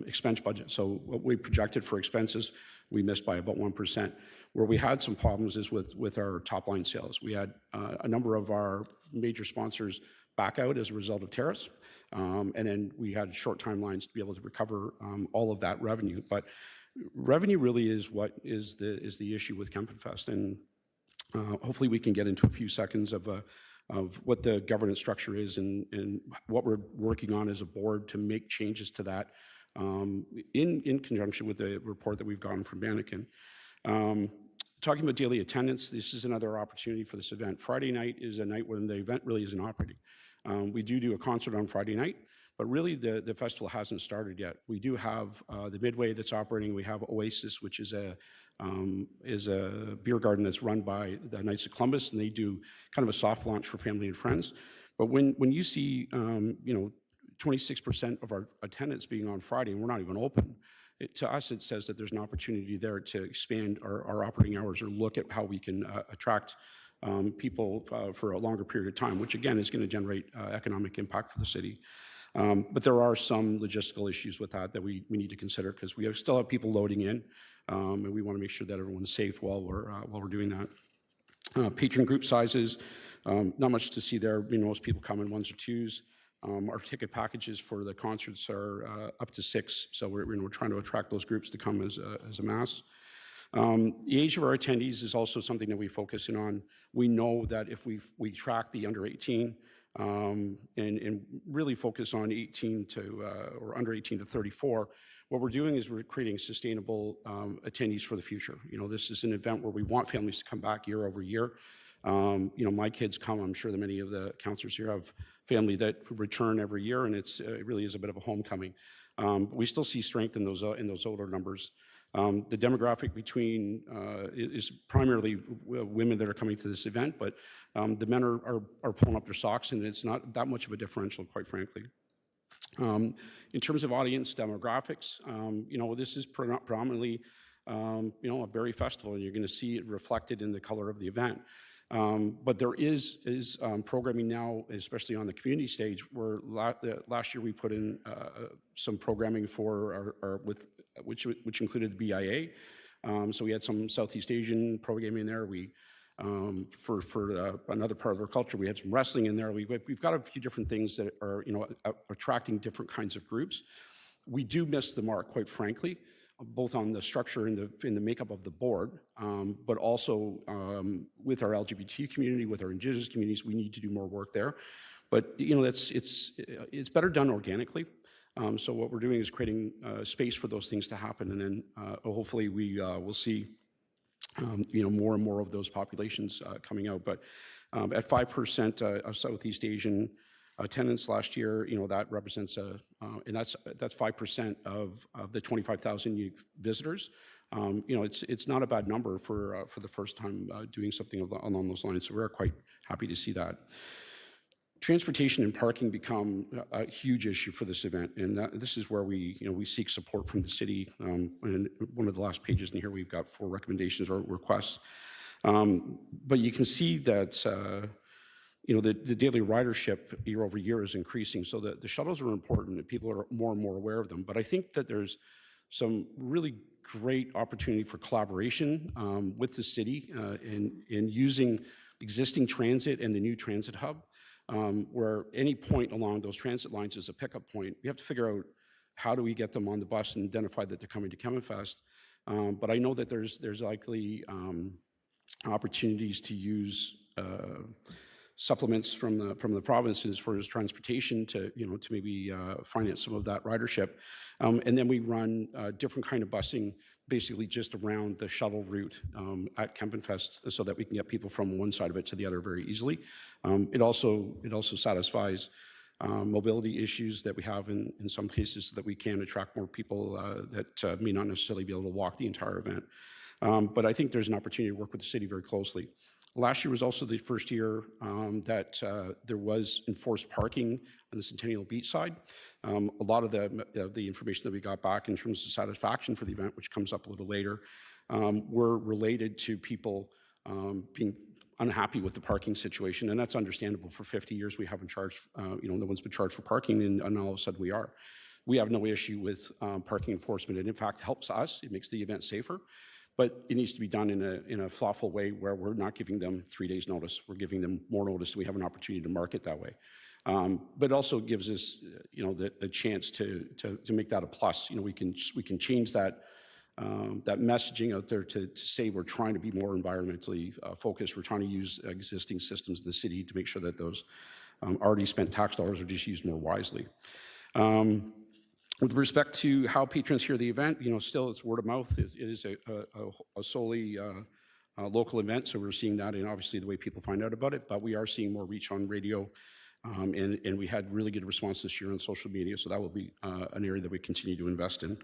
expense budget. So what we projected for expenses, we missed by about 1%. Where we had some problems is with our top line sales. We had a number of our major sponsors back out as a result of tariffs. And then we had short timelines to be able to recover all of that revenue. But revenue really is what is the issue with Chemfest. And hopefully we can get into a few seconds of what the governance structure is and what we're working on as a board to make changes to that in conjunction with the report that we've gotten from Banneken. Talking about daily attendance, this is another opportunity for this event. Friday night is a night when the event really isn't operating. We do a concert on Friday night, but really the festival hasn't started yet. We do have the Midway that's operating. We have Oasis, which is a beer garden that's run by the Knights of Columbus, and they do kind of a soft launch for family and friends. But when you see 26% of our attendance being on Friday, and we're not even open, to us, it says that there's an opportunity there to expand our operating hours or look at how we can attract people for a longer period of time, which again is going to generate economic impact for the city. But there are some logistical issues with that we need to consider because we still have people loading in, and we want to make sure that everyone's safe while we're doing that. Patron group sizes, not much to see there. Most people come in ones or twos. Our ticket packages for the concerts are up to 6, so we're trying to attract those groups to come as a mass. The age of our attendees is also something that we focus in on. We know that if we track the under 18 and really focus on 18 to or under 18 to 34, what we're doing is we're creating sustainable attendees for the future. This is an event where we want families to come back year over year. My kids come. I'm sure that many of the counselors here have family that return every year, and it really is a bit of a homecoming. We still see strength in those older numbers. The demographic between is primarily women that are coming to this event, but the men are pulling up their socks, and it's not that much of a differential, quite frankly. In terms of audience demographics, this is predominantly, a Barrie festival, and you're going to see it reflected in the color of the event. But there is programming now, especially on the community stage, where last year we put in some programming for which included the BIA. So we had some Southeast Asian programming there. For another part of our culture, we had some wrestling in there. We've got a few different things that are attracting different kinds of groups. We do miss the mark, quite frankly, both on the structure and the makeup of the board, but also with our LGBT community, with our Indigenous communities, we need to do more work there. But it's better done organically. So what we're doing is creating space for those things to happen, and then hopefully we will see more and more of those populations coming out. But at 5% of Southeast Asian attendance last year, that represents and that's 5% of the 25,000 unique visitors. It's not a bad number for the first time doing something along those lines. So we're quite happy to see that. Transportation and parking become a huge issue for this event, and this is where we seek support from the city. And one of the last pages in here, we've got 4 recommendations or requests. But you can see that the daily ridership year over year is increasing, so the shuttles are important, and people are more and more aware of them. But I think that there's some really great opportunity for collaboration with the city in using existing transit and the new transit hub. Where any point along those transit lines is a pickup point. We have to figure out how do we get them on the bus and identify that they're coming to Chemifest. But I know that there's likely opportunities to use supplements from the provinces for his transportation to maybe finance some of that ridership. And then we run different kind of busing basically just around the shuttle route at Kempenfest so that we can get people from one side of it to the other very easily. It also satisfies mobility issues that we have in some cases so that we can attract more people that may not necessarily be able to walk the entire event. But I think there's an opportunity to work with the city very closely. Last year was also the first year that there was enforced parking on the Centennial Beach side. A lot of the information that we got back in terms of satisfaction for the event, which comes up a little later, were related to people being unhappy with the parking situation, and that's understandable. For 50 years, we haven't charged, no one's been charged for parking, and all of a sudden we are. We have no issue with parking enforcement. It in fact helps us. It makes the event safer. But it needs to be done in a thoughtful way where we're not giving them 3 days notice. We're giving them more notice, so we have an opportunity to market that way. But it also gives us, the chance to make that a plus. We can change that messaging out there to say we're trying to be more environmentally focused. We're trying to use existing systems in the city to make sure that those already spent tax dollars are just used more wisely. With respect to how patrons hear the event, still it's word of mouth. It is a solely local event, so we're seeing that in obviously the way people find out about it, but we are seeing more reach on radio, and we had really good response this year on social media, so that will be an area that we continue to invest in.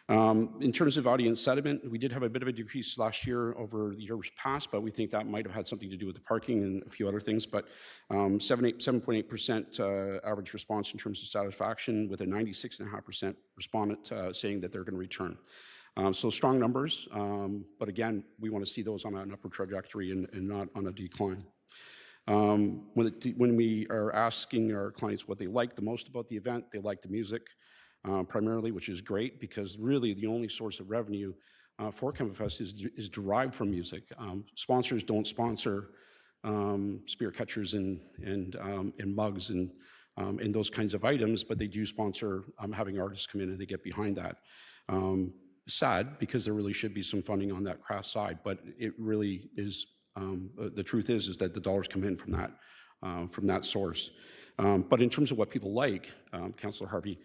In terms of audience sentiment, we did have a bit of a decrease last year over the years past, but we think that might have had something to do with the parking and a few other things. But 7.8% average response in terms of satisfaction, with a 96.5% respondent saying that they're going to return. So strong numbers, but again, we want to see those on an upward trajectory and not on a decline. When we are asking our clients what they like the most about the event, they like the music. Primarily, which is great because really the only source of revenue for Chemifest is derived from music. Sponsors don't sponsor spear catchers and mugs and those kinds of items, but they do sponsor having artists come in and they get behind that. Sad because there really should be some funding on that craft side, but it really is. The truth is that the dollars come in from that source. But in terms of what people like, Councillor Harvey.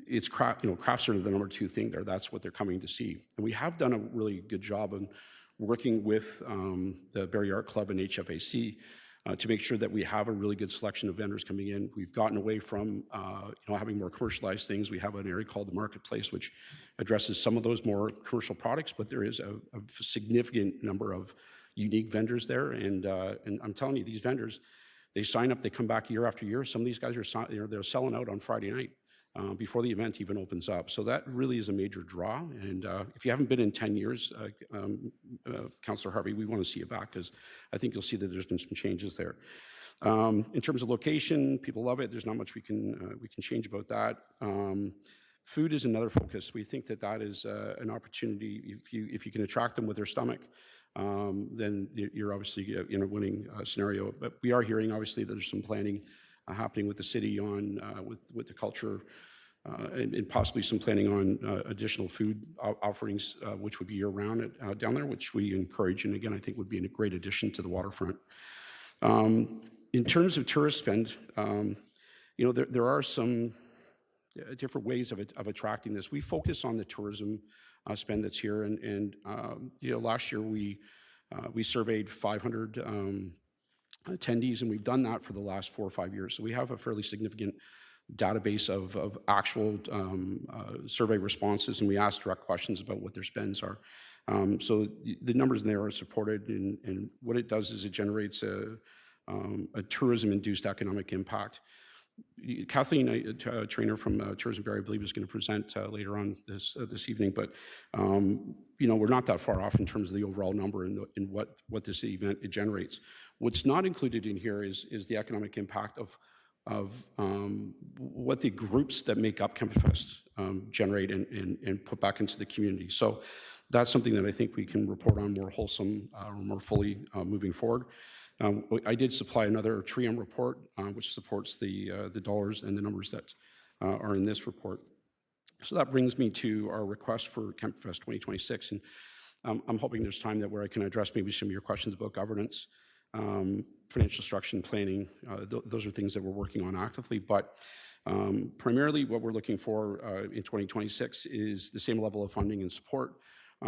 It's crafts are the number 2 thing there. That's what they're coming to see. And we have done a really good job of working with the Barrie Art Club and HFAC to make sure that we have a really good selection of vendors coming in. We've gotten away from having more commercialized things. We have an area called the marketplace, which addresses some of those more commercial products, but there is a significant number of unique vendors there. And I'm telling you, these vendors, they sign up, they come back year after year. Some of these guys are they're selling out on Friday night before the event even opens up. So that really is a major draw. And if you haven't been in 10 years, Councillor Harvey, we want to see you back, because I think you'll see that there's been some changes there. In terms of location, people love it. There's not much we can change about that. Food is another focus. We think that that is an opportunity. If you can attract them with their stomach, then you're obviously in a winning scenario. But we are hearing, obviously, that there's some planning happening with the city on with the culture, and possibly some planning on additional food offerings, which would be year-round down there, which we encourage, and again, I think would be a great addition to the waterfront. In terms of tourist spend, there are some different ways of attracting this. We focus on the tourism spend that's here, and last year we surveyed 500 attendees, and we've done that for the last 4 or 5 years. So we have a fairly significant database of actual survey responses, and we ask direct questions about what their spends are. So the numbers in there are supported, and what it does is it generates a tourism-induced economic impact. Kathleen, a trainer from Tourism Barrie, I believe, is going to present later on this evening. But we're not that far off in terms of the overall number and what this event it generates. What's not included in here is the economic impact of what the groups that make up Campfest generate and put back into the community. So that's something that I think we can report on more wholesome, more fully moving forward. I did supply another TRIUM report, which supports the dollars and the numbers that are in this report. So that brings me to our request for Campfest 2026. And I'm hoping there's time where I can address maybe some of your questions about governance, financial structure and planning. Those are things that we're working on actively. But primarily what we're looking for in 2026 is the same level of funding and support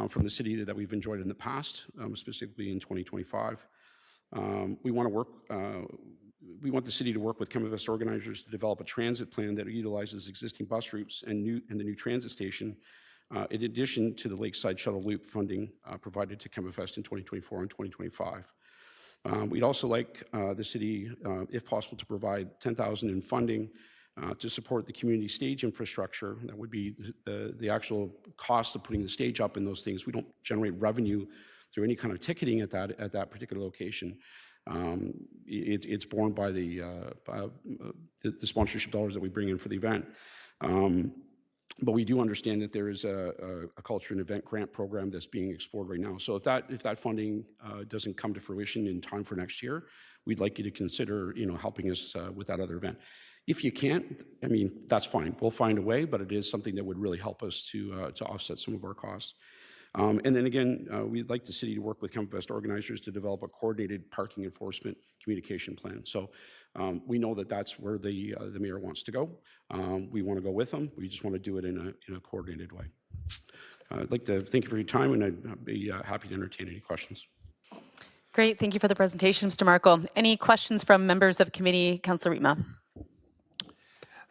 from the city that we've enjoyed in the past, specifically in 2025. We want the city to work with Campfest organizers to develop a transit plan that utilizes existing bus routes and the new transit station, in addition to the Lakeside Shuttle Loop funding provided to Campfest in 2024 and 2025. We'd also like the city, if possible, to provide $10,000 in funding to support the community stage infrastructure. That would be the actual cost of putting the stage up and those things. We don't generate revenue through any kind of ticketing at that particular location. It's borne by the sponsorship dollars that we bring in for the event. But we do understand that there is a culture and event grant program that's being explored right now. So if that funding doesn't come to fruition in time for next year, we'd like you to consider helping us with that other event. If you can't, that's fine. We'll find a way, but it is something that would really help us to offset some of our costs. And then again, we'd like the city to work with Campfest organizers to develop a coordinated parking enforcement communication plan. So we know that that's where the mayor wants to go. We want to go with them. We just want to do it in a coordinated way. I'd like to thank you for your time, and I'd be happy to entertain any questions. Great. Thank you for the presentation, Mr. Markle. Any questions from members of committee? Councillor Rietma.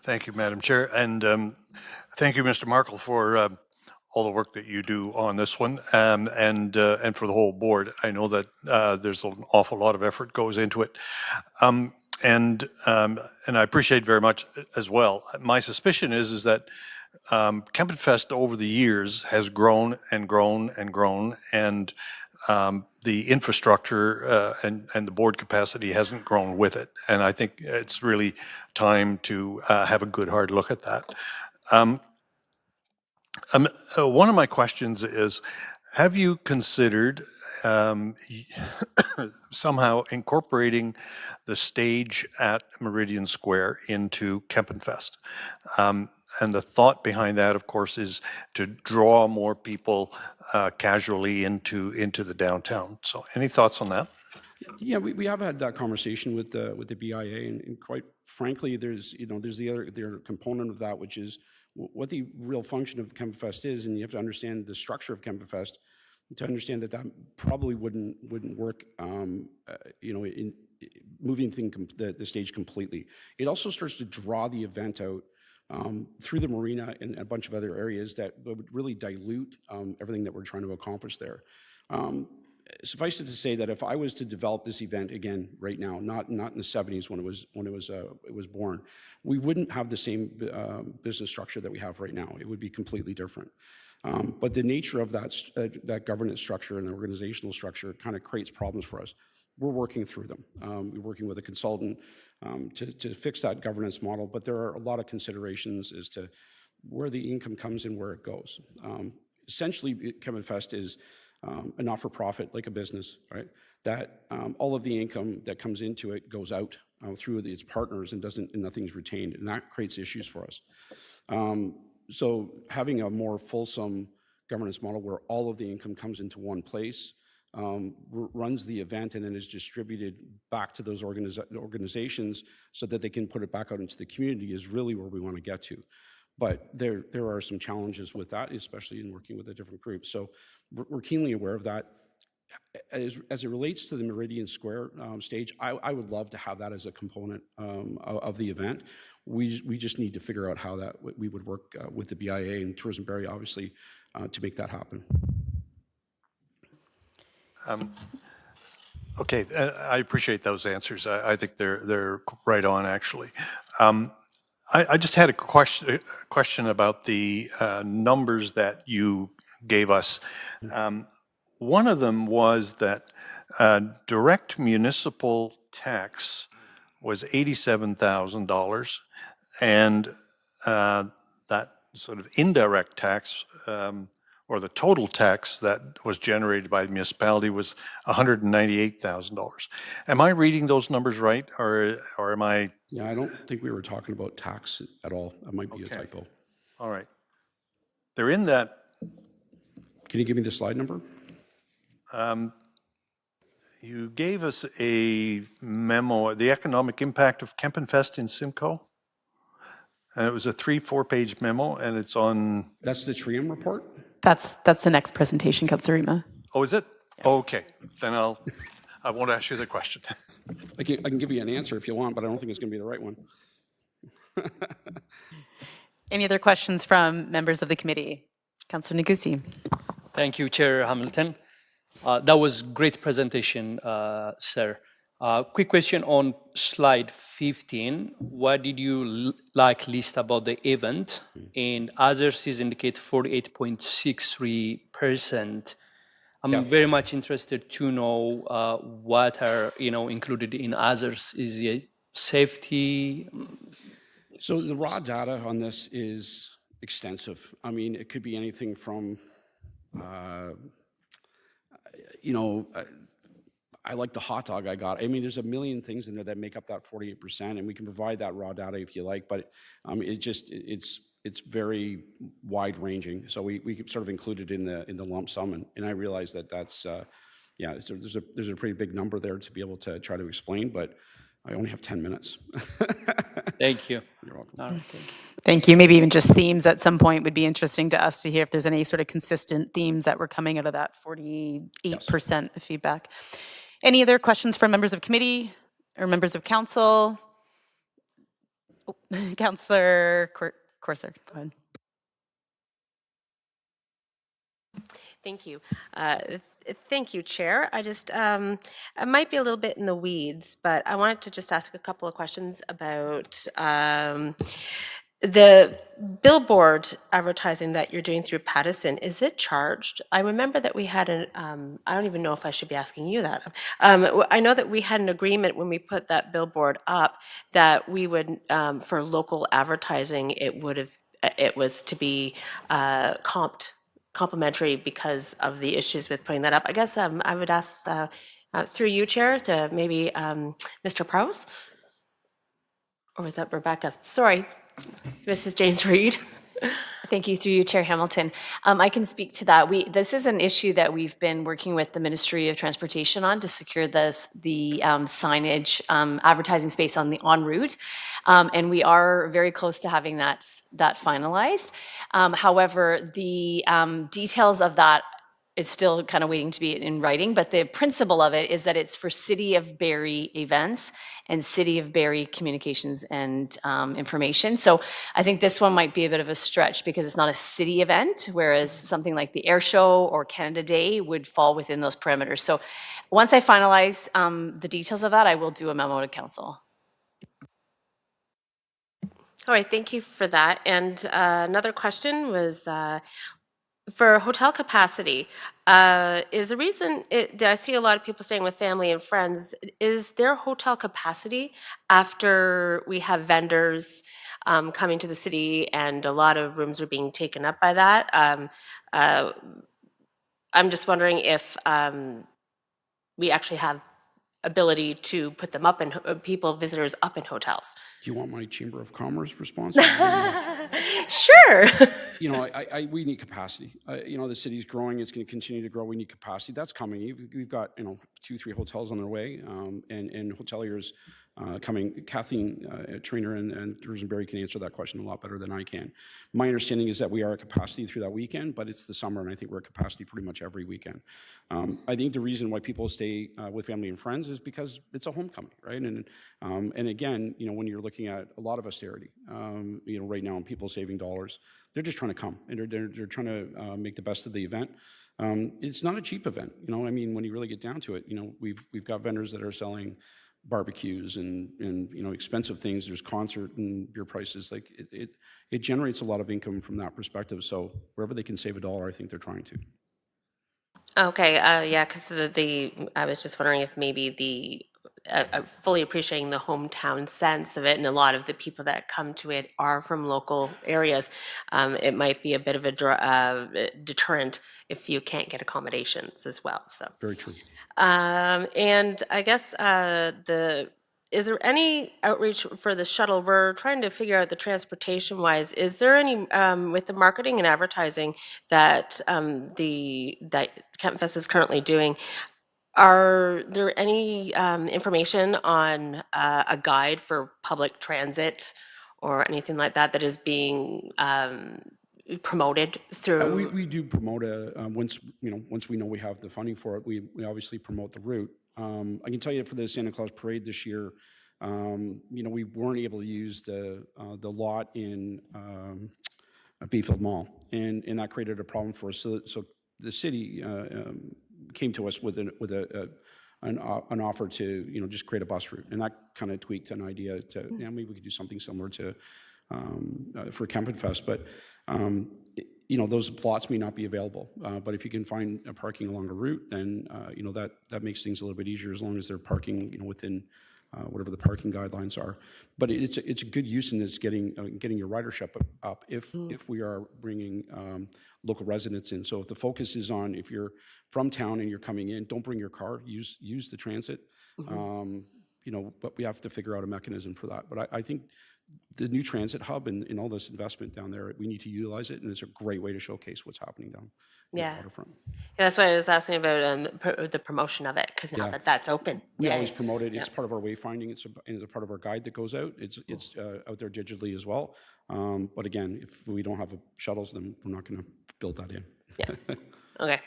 Thank you, Madam Chair. And thank you, Mr. Markle, for all the work that you do on this one, and for the whole board. I know that there's an awful lot of effort goes into it, and I appreciate very much as well. My suspicion is that Campfest over the years has grown and grown and grown, and the infrastructure and the board capacity hasn't grown with it. And I think it's really time to have a good hard look at that. One of my questions is, have you considered somehow incorporating the stage at Meridian Square into Campfest? And the thought behind that, of course, is to draw more people casually into the downtown. So any thoughts on that? Yeah, we have had that conversation with the BIA, and quite frankly, there's the other component of that, which is what the real function of Campfest is, and you have to understand the structure of Campfest. to understand that that probably wouldn't work, in moving the stage completely. It also starts to draw the event out through the marina and a bunch of other areas that would really dilute everything that we're trying to accomplish there. Suffice it to say that if I was to develop this event again right now, not in the 70s when it was born, we wouldn't have the same business structure that we have right now. It would be completely different. But the nature of that governance structure and organizational structure kind of creates problems for us. We're working through them. We're working with a consultant to fix that governance model, but there are a lot of considerations as to where the income comes and where it goes. Essentially, Kevinfest is a not-for-profit, like a business, right? That all of the income that comes into it goes out through its partners and nothing's retained, and that creates issues for us. So having a more fulsome governance model where all of the income comes into one place, runs the event, and then is distributed back to those organizations so that they can put it back out into the community is really where we want to get to. But there are some challenges with that, especially in working with a different group. So we're keenly aware of that. As it relates to the Meridian Square stage, I would love to have that as a component of the event. We just need to figure out how that we would work with the BIA and Tourism Barrie, obviously, to make that happen. Okay, I appreciate those answers. I think they're right on, actually. I just had a question about the numbers that you gave us. One of them was that direct municipal tax was $87,000, and that sort of indirect tax, or the total tax that was generated by the municipality was $198,000. Am I reading those numbers right, or am I? Yeah, I don't think we were talking about tax at all. That might be a typo. All right. They're in that. Can you give me the slide number? You gave us a memo, the economic impact of Kempenfest in Simcoe. And it was a 3-4 page memo, and it's on. That's the TRIUM report? That's the next presentation, Councillor Rima. Oh, is it? Yes. Oh, okay. Then I won't ask you the question. I can give you an answer if you want, but I don't think it's going to be the right one. Any other questions from members of the committee? Councillor Negussi. Thank you, Chair Hamilton. That was great presentation, sir. Quick question on slide 15. What did you list about the event? And others is indicate 48.63%. I'm very much interested to know what are included in others. Is it safety? So the raw data on this is extensive. I mean, it could be anything from I like the hot dog I got. I mean, there's a million things in there that make up that 48%, and we can provide that raw data if you like, but it's very wide ranging. So we sort of include it in the lump sum, and I realize that's there's a pretty big number there to be able to try to explain, but I only have 10 minutes. Thank you. You're welcome. All right, thank you. Thank you. Maybe even just themes at some point would be interesting to us to hear if there's any sort of consistent themes that were coming out of that 48% of feedback. Any other questions from members of committee or members of council? Oh, Councillor Corser, go ahead. Thank you. Thank you, Chair. I just, I might be a little bit in the weeds, but I wanted to just ask a couple of questions about the billboard advertising that you're doing through Pattison. Is it charged? I remember that we had I don't even know if I should be asking you that. I know that we had an agreement when we put that billboard up that we would, for local advertising, it was to be complimentary because of the issues with putting that up. I guess I would ask through you, Chair, to maybe Mr. Prowse? Or was that Rebecca? Sorry, Mrs. James Reed. Thank you, through you, Chair Hamilton. I can speak to that. This is an issue that we've been working with the Ministry of Transportation on to secure the signage advertising space on the en route, and we are very close to having that finalized. However, the details of that is still kind of waiting to be in writing, but the principle of it is that it's for City of Barrie events and City of Barrie communications and information. So I think this one might be a bit of a stretch because it's not a city event, whereas something like the Air Show or Canada Day would fall within those parameters. So once I finalize the details of that, I will do a memo to council. All right, thank you for that. And another question was for hotel capacity. Is the reason that I see a lot of people staying with family and friends, is there hotel capacity after we have vendors coming to the city and a lot of rooms are being taken up by that? I'm just wondering if we actually have ability to put them up in visitors up in hotels. Do you want my Chamber of Commerce response? Sure. You know, we need capacity. You know, the city's growing. It's going to continue to grow. We need capacity. That's coming. We've got, you know, 2-3 hotels on their way, and hoteliers coming. Kathleen Trainer and Tourism Barrie can answer that question a lot better than I can. My understanding is that we are at capacity through that weekend, but it's the summer, and I think we're at capacity pretty much every weekend. I think the reason why people stay with family and friends is because it's a homecoming, right? And again, you know, when you're looking at a lot of austerity, you know, right now, and people saving dollars, they're just trying to come, and they're trying to make the best of the event. It's not a cheap event, you know. I mean, when you really get down to it, you know, we've got vendors that are selling barbecues and you know, expensive things. There's concert and beer prices. Like it generates a lot of income from that perspective. So wherever they can save $1, I think they're trying to. Okay, yeah, because I was just wondering if maybe fully appreciating the hometown sense of it, and a lot of the people that come to it are from local areas. It might be a bit of a deterrent if you can't get accommodations as well. So Very true. and I guess is there any outreach for the shuttle? We're trying to figure out the transportation wise. Is there any with the marketing and advertising that that CampFest is currently doing? Are there any information on a guide for public transit or anything like that that is being promoted through? We do promote once we know we have the funding for it. We obviously promote the route. I can tell you for the Santa Claus Parade this year, you know, we weren't able to use the lot in Beefield Mall, and that created a problem for us. So the city came to us with an offer to, you know, just create a bus route, and that kind of tweaked an idea to, yeah, maybe we could do something similar to for Camping Fest, but you know, those plots may not be available. But if you can find a parking along a route, then you know, that makes things a little bit easier as long as they're parking, you know, within whatever the parking guidelines are. But it's a good use in this getting your ridership up if we are bringing local residents in. So if the focus is on, if you're from town and you're coming in, don't bring your car, use the transit. You know, but we have to figure out a mechanism for that. But I think the new transit hub and all this investment down there, we need to utilize it, and it's a great way to showcase what's happening down the waterfront. Yeah, that's why I was asking about the promotion of it, because now that that's open. We always promote it. It's part of our wayfinding. It's a part of our guide that goes out. It's out there digitally as well. But again, if we don't have shuttles, then we're not going to build that in. Yeah. Okay.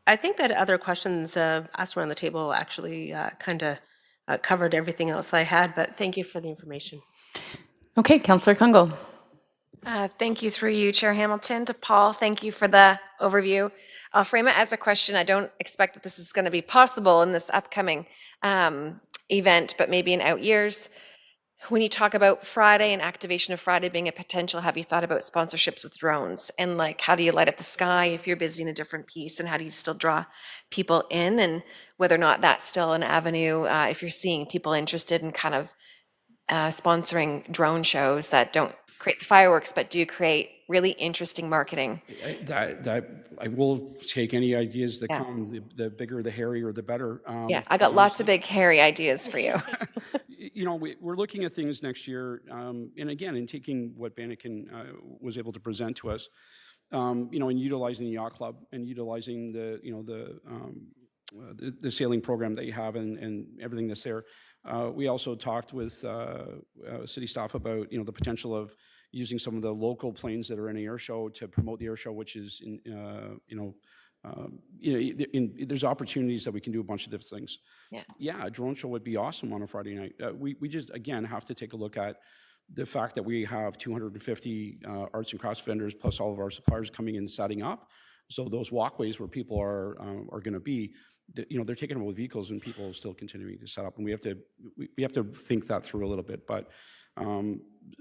I think that other questions asked around the table actually kind of covered everything else I had, but thank you for the information. Okay, Councillor Kungl. Thank you through you, Chair Hamilton. To Paul, thank you for the overview. I'll frame it as a question. I don't expect that this is going to be possible in this upcoming event, but maybe in out years. When you talk about Friday and activation of Friday being a potential, have you thought about sponsorships with drones? And like, how do you light up the sky if you're busy in a different piece? And how do you still draw people in? And whether or not that's still an avenue, if you're seeing people interested in kind of sponsoring drone shows that don't create the fireworks, but do create really interesting marketing. That I will take any ideas that come. The bigger, the hairier, the better. Yeah, I got lots of big hairy ideas for you. You know, we're looking at things next year, and again, in taking what Banneken was able to present to us, you know, and utilizing the yacht club and utilizing the sailing program that you have and everything that's there. We also talked with city staff about, you know, the potential of using some of the local planes that are in the air show to promote the air show, which is there's opportunities that we can do a bunch of different things. Yeah, a drone show would be awesome on a Friday night. We just, again, have to take a look at the fact that we have 250 arts and crafts vendors plus all of our suppliers coming in and setting up. So those walkways where people are going to be, they're taking them with vehicles and people are still continuing to set up. And we have to think that through a little bit. But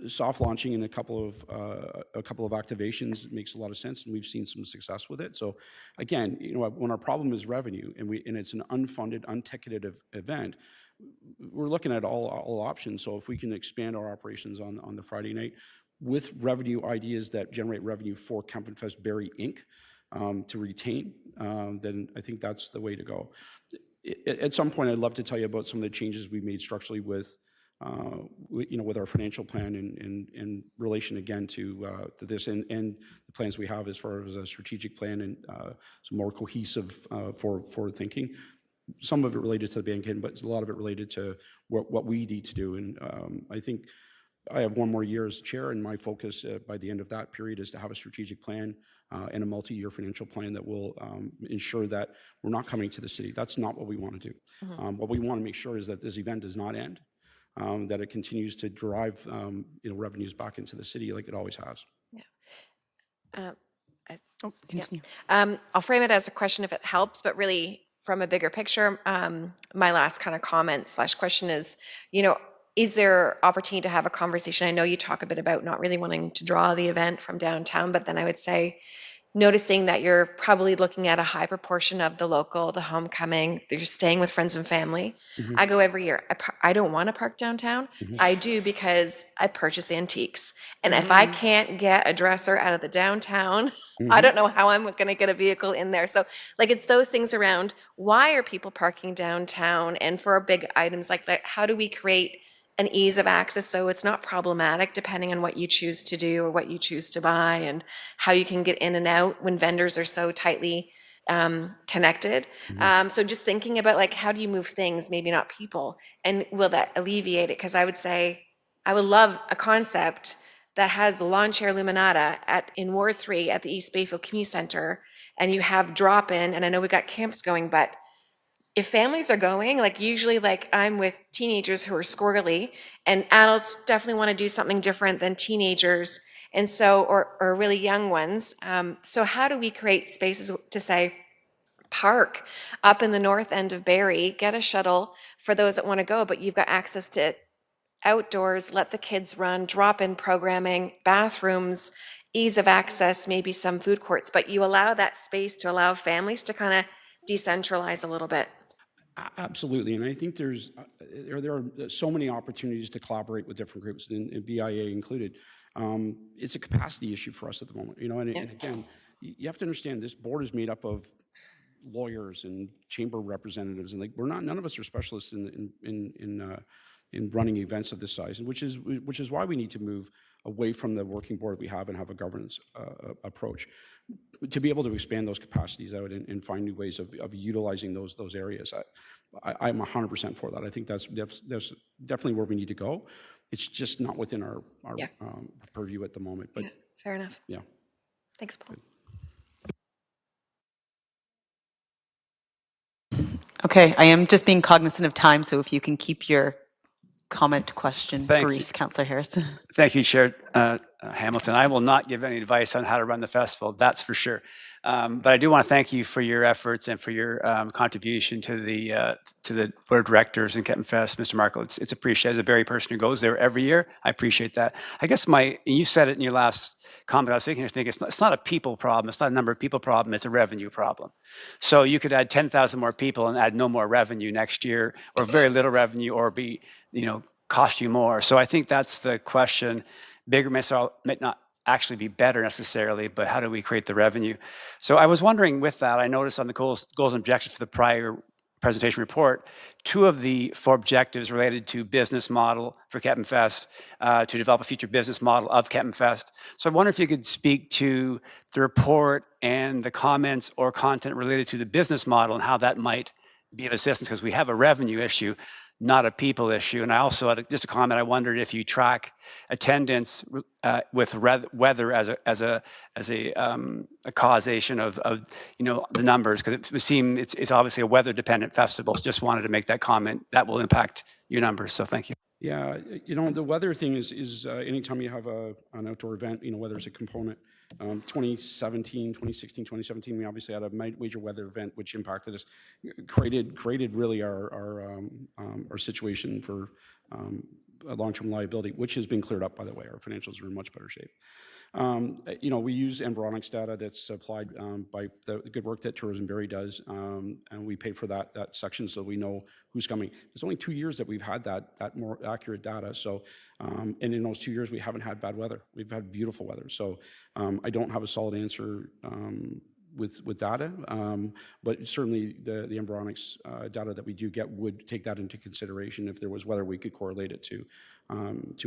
soft launching in a couple of activations makes a lot of sense, and we've seen some success with it. So again, when our problem is revenue and it's an unfunded, unticketed event, we're looking at all options. So if we can expand our operations on the Friday night with revenue ideas that generate revenue for Camping Fest Barrie Inc. To retain, then I think that's the way to go. At some point, I'd love to tell you about some of the changes we made structurally with our financial plan in relation again to this and the plans we have as far as a strategic plan and some more cohesive forward thinking. Some of it related to the bank, but a lot of it related to what we need to do. And I think I have one more year as chair, and my focus by the end of that period is to have a strategic plan and a multi-year financial plan that will ensure that we're not coming to the city. That's not what we want to do. What we want to make sure is that this event does not end, that it continues to drive revenues back into the city like it always has. Continue. I'll frame it as a question if it helps, but really from a bigger picture, my last kind of comment / question is there opportunity to have a conversation? I know you talk a bit about not really wanting to draw the event from downtown, but then I would say noticing that you're probably looking at a high proportion of the local, the homecoming, you're staying with friends and family. I go every year. I don't want to park downtown. I do because I purchase antiques. And if I can't get a dresser out of the downtown, I don't know how I'm going to get a vehicle in there. So it's those things around, why are people parking downtown? And for big items like that, how do we create an ease of access so it's not problematic depending on what you choose to do or what you choose to buy and how you can get in and out when vendors are so tightly connected. So just thinking about how do you move things, maybe not people, and will that alleviate it? Because I would say I would love a concept that has lawn chair luminata in Ward 3 at the East Bayfield Community Center, and you have drop-in, and I know we got camps going, but if families are going, usually I'm with teenagers who are squirrely, and adults definitely want to do something different than teenagers, and so, or really young ones. So how do we create spaces to say, park up in the north end of Barrie, get a shuttle for those that want to go, but you've got access to outdoors, let the kids run, drop-in programming, bathrooms, ease of access, maybe some food courts, but you allow that space to allow families to kind of decentralize a little bit. Absolutely, and I think there are so many opportunities to collaborate with different groups, and BIA included. It's a capacity issue for us at the moment, and again, you have to understand this board is made up of lawyers and chamber representatives, and none of us are specialists in running events of this size, which is why we need to move away from the working board we have and have a governance approach to be able to expand those capacities out and find new ways of utilizing those areas. I'm 100% for that. I think that's definitely where we need to go. It's just not within our purview at the moment. But fair enough. Yeah. Thanks, Paul. Okay, I am just being cognizant of time, so if you can keep your comment question brief, Councillor Harris. Thank you, Chair Hamilton. I will not give any advice on how to run the festival, that's for sure. But I do want to thank you for your efforts and for your contribution to the board of directors and Camping Fest, Mr. Markle. It's appreciated. As a Barrie person who goes there every year, I appreciate that. I guess you said it in your last comment. I was thinking it's not a people problem. It's not a number of people problem. It's a revenue problem. So you could add 10,000 more people and add no more revenue next year, or very little revenue, or be cost you more. So I think that's the question. Bigger might not actually be better necessarily, but how do we create the revenue? So I was wondering with that, I noticed on the goals and objectives for the prior presentation report, 2 of the 4 objectives related to business model for Camping Fest, to develop a future business model of Camping Fest. So I wonder if you could speak to the report and the comments or content related to the business model and how that might be of assistance, because we have a revenue issue. not a people issue. And I also had just a comment. I wondered if you track attendance with weather as a causation of the numbers, because it would seem it's obviously a weather dependent festival. So just wanted to make that comment. That will impact your numbers. So thank you. Yeah, the weather thing is anytime you have an outdoor event, weather's a component. 2016, 2017, we obviously had a major weather event which impacted us, created really our situation for long-term liability, which has been cleared up, by the way. Our financials are in much better shape. We use Environics data that's supplied by the good work that Tourism Barrie does, and we pay for that section so we know who's coming. It's only 2 years that we've had that more accurate data. So, and in those 2 years, we haven't had bad weather. We've had beautiful weather. So I don't have a solid answer with data, but certainly the Environics data that we do get would take that into consideration if there was weather we could correlate it to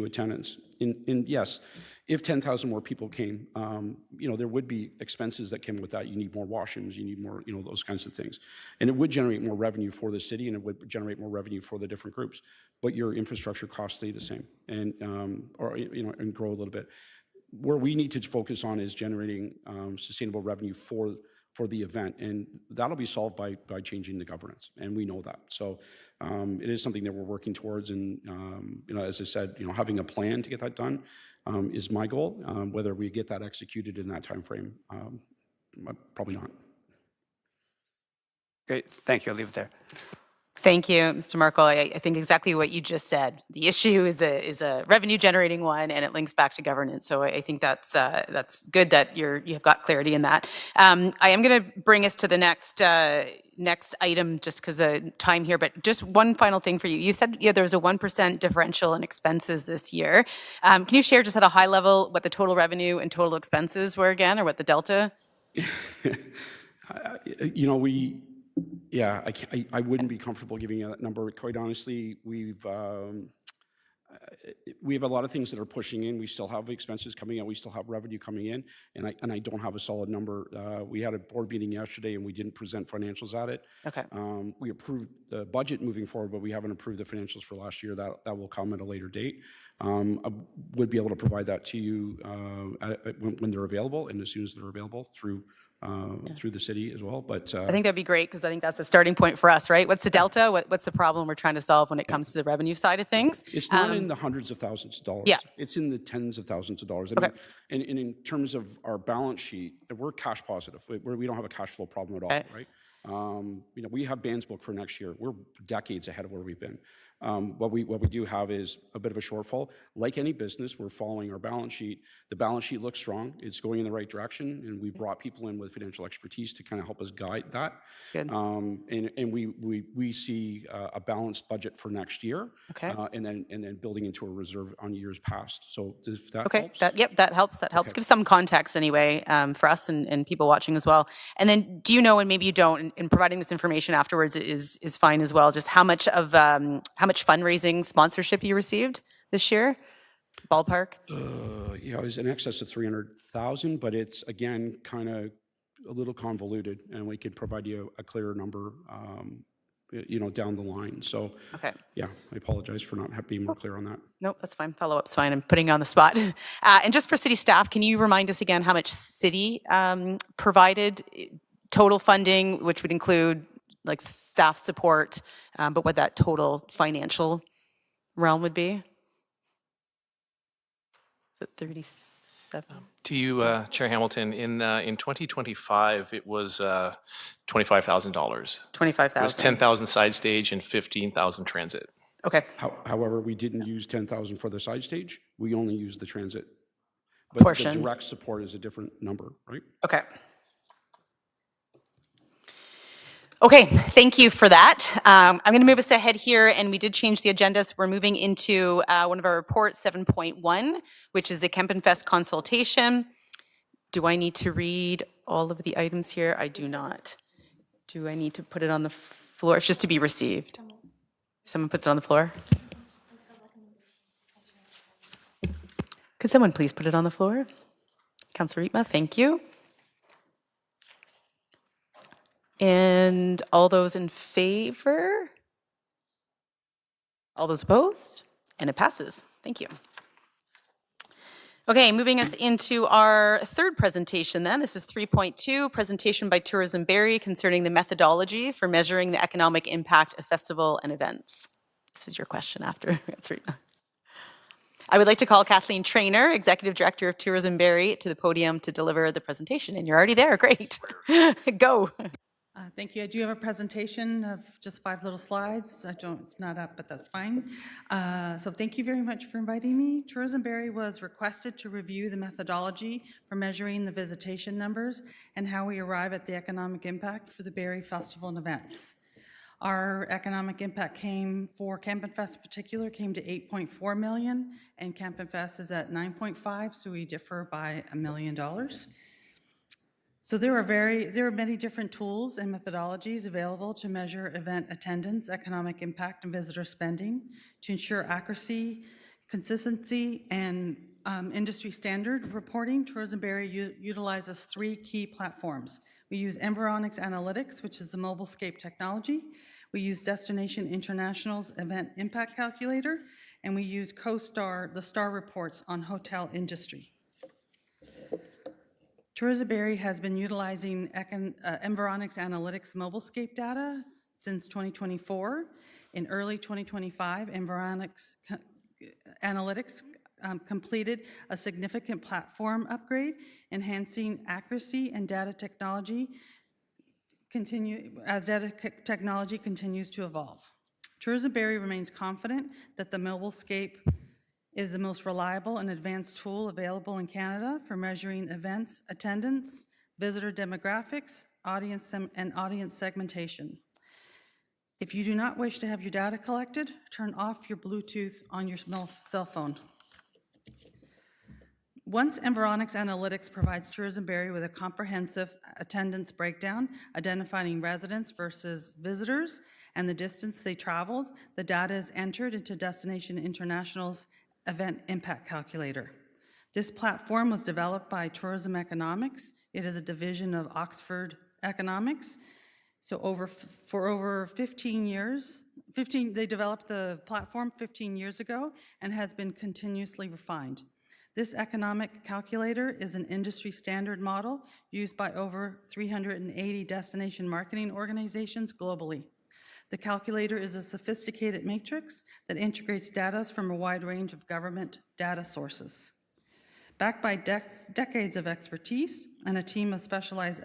attendance. Yes, if 10,000 more people came, there would be expenses that came with that. You need more washrooms, you need more, those kinds of things. And it would generate more revenue for the city, and it would generate more revenue for the different groups. But your infrastructure costs stay the same, and and grow a little bit. Where we need to focus on is generating sustainable revenue for the event, and that'll be solved by changing the governance, and we know that. So it is something that we're working towards, and as I said, having a plan to get that done is my goal. Whether we get that executed in that time frame, probably not. Great, thank you. I'll leave it there. Thank you, Mr. Markle. I think exactly what you just said. The issue is a revenue generating one, and it links back to governance. So I think that's good that you've got clarity in that. I am going to bring us to the next item just because of time here, but just one final thing for you. You said there was a 1% differential in expenses this year. Can you share just at a high level what the total revenue and total expenses were again, or what the delta? I wouldn't be comfortable giving you that number. Quite honestly, we have a lot of things that are pushing in. We still have expenses coming out. We still have revenue coming in, and I don't have a solid number. We had a board meeting yesterday, and we didn't present financials at it. Okay. We approved the budget moving forward, but we haven't approved the financials for last year. That will come at a later date. I would be able to provide that to you when they're available, and as soon as they're available through the city as well. But I think that'd be great, because I think that's the starting point for us, right? What's the delta? What's the problem we're trying to solve when it comes to the revenue side of things? It's not in the hundreds of thousands of dollars. Yeah. It's in the tens of thousands of dollars. Okay. And in terms of our balance sheet, we're cash positive. We don't have a cash flow problem at all, right? We have bands booked for next year. We're decades ahead of where we've been. What we do have is a bit of a shortfall. Like any business, we're following our balance sheet. The balance sheet looks strong. It's going in the right direction, and we brought people in with financial expertise to kind of help us guide that. Good. And we see a balanced budget for next year. Okay. And then building into a reserve on years past. So if that Okay. helps. That helps. That helps. Okay. Give some context anyway for us and people watching as well. And then, do you know, and maybe you don't, and providing this information afterwards is fine as well, just how much fundraising sponsorship you received this year? Ballpark? It was in excess of 300,000, but it's again kind of a little convoluted, and we could provide you a clearer number, down the line. So, Okay. yeah, I apologize for not being more clear on that. Nope, that's fine. Follow-up's fine. I'm putting you on the spot. And just for city staff, can you remind us again how much city provided total funding, which would include like staff support, but what that total financial realm would be? Is it 37? To you, Chair Hamilton, in 2025, it was $25,000. 25,000. It was 10,000 side stage and 15,000 transit. Okay. However, we didn't use 10,000 for the side stage. We only used the transit. But Portion. The direct support is a different number, right? Okay. Okay, thank you for that. I'm going to move us ahead here, and we did change the agenda, so we're moving into one of our reports, 7.1, which is a Kempenfest consultation. Do I need to read all of the items here? I do not. Do I need to put it on the floor? It's just to be received. Someone puts it on the floor? Could someone please put it on the floor? Councillor Rietma, thank you. And all those in favor? All those opposed? And it passes. Thank you. Okay, moving us into our third presentation then. This is 3.2, presentation by Tourism Barrie concerning the methodology for measuring the economic impact of festival and events. This was your question after. I would like to call Kathleen Traynor, Executive Director of Tourism Barrie, to the podium to deliver the presentation. And you're already there, great. Go. Thank you. I do have a presentation of just 5 little slides. It's not up, but that's fine. So thank you very much for inviting me. Tourism Barrie was requested to review the methodology for measuring the visitation numbers and how we arrive at the economic impact for the Barrie Festival and events. Our economic impact came for Campin' Fest in particular, came to 8.4 million, and Campin' Fest is at 9.5, so we differ by $1 million. So there are many different tools and methodologies available to measure event attendance, economic impact, and visitor spending to ensure accuracy, consistency, and industry standard reporting. Tourism Barrie utilizes 3 key platforms. We use Environics Analytics, which is the MobileScape technology. We use Destination International's Event Impact Calculator, and we use CoStar, the STAR reports on hotel industry. Tourism Barrie has been utilizing Environics Analytics MobileScape data since 2024. In early 2025, Environics Analytics completed a significant platform upgrade, enhancing accuracy and data technology technology continues to evolve. Tourism Barrie remains confident that the MobileScape is the most reliable and advanced tool available in Canada for measuring events, attendance, visitor demographics, audience segmentation. If you do not wish to have your data collected, turn off your Bluetooth on your cell phone. Once Environics Analytics provides Tourism Barrie with a comprehensive attendance breakdown, identifying residents versus visitors and the distance they traveled, the data is entered into Destination International's Event Impact Calculator. This platform was developed by Tourism Economics. It is a division of Oxford Economics. So for over 15 years, they developed the platform 15 years ago and has been continuously refined. This economic calculator is an industry standard model used by over 380 destination marketing organizations globally. The calculator is a sophisticated matrix that integrates data from a wide range of government data sources. Backed by decades of expertise and a team of specialized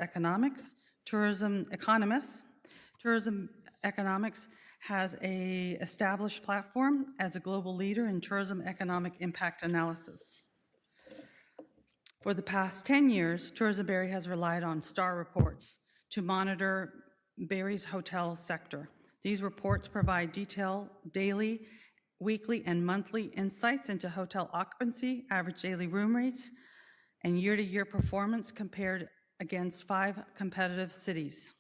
tourism economics has an established platform as a global leader in tourism economic impact analysis. For the past 10 years, Tourism Barrie has relied on STAR reports to monitor Barrie's hotel sector. These reports provide detailed daily, weekly, and monthly insights into hotel occupancy, average daily room rates, and year-to-year performance compared against 5 competitive cities.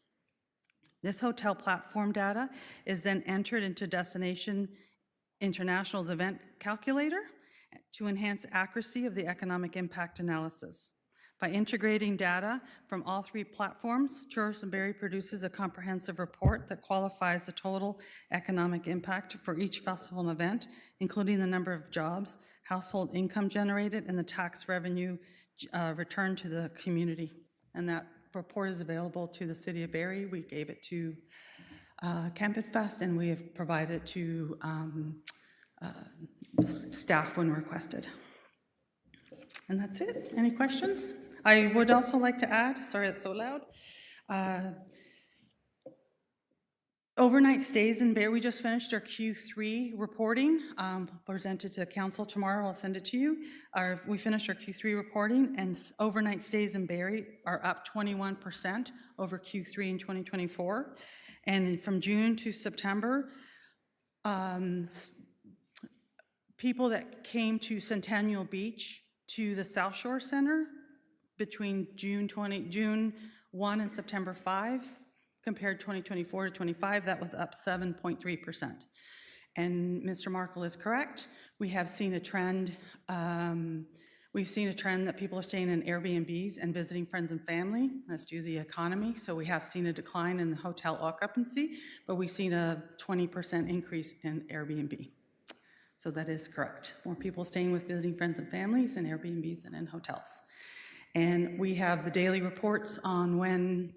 This hotel platform data is then entered into Destination International's Event Calculator to enhance accuracy of the economic impact analysis. By integrating data from all 3 platforms, Tourism Barrie produces a comprehensive report that qualifies the total economic impact for each festival and event, including the number of jobs, household income generated, and the tax revenue returned to the community. And that report is available to the City of Barrie. We gave it to Campin' Fest, and we have provided it to staff when requested. And that's it. Any questions? I would also like to add, sorry it's so loud, overnight stays in Barrie. We just finished our Q3 reporting, presented to council tomorrow. I'll send it to you. We finished our Q3 reporting, and overnight stays in Barrie are up 21% over Q3 in 2024. And from June to September, people that came to Centennial Beach to the South Shore Center between June 1 and September 5, compared 2024 to 25, that was up 7.3%. And Mr. Markle is correct. We have seen a trend. We've seen a trend that people are staying in Airbnbs and visiting friends and family. That's due to the economy. So we have seen a decline in the hotel occupancy, but we've seen a 20% increase in Airbnb. So that is correct. More people staying with visiting friends and families in Airbnbs and in hotels. And we have the daily reports on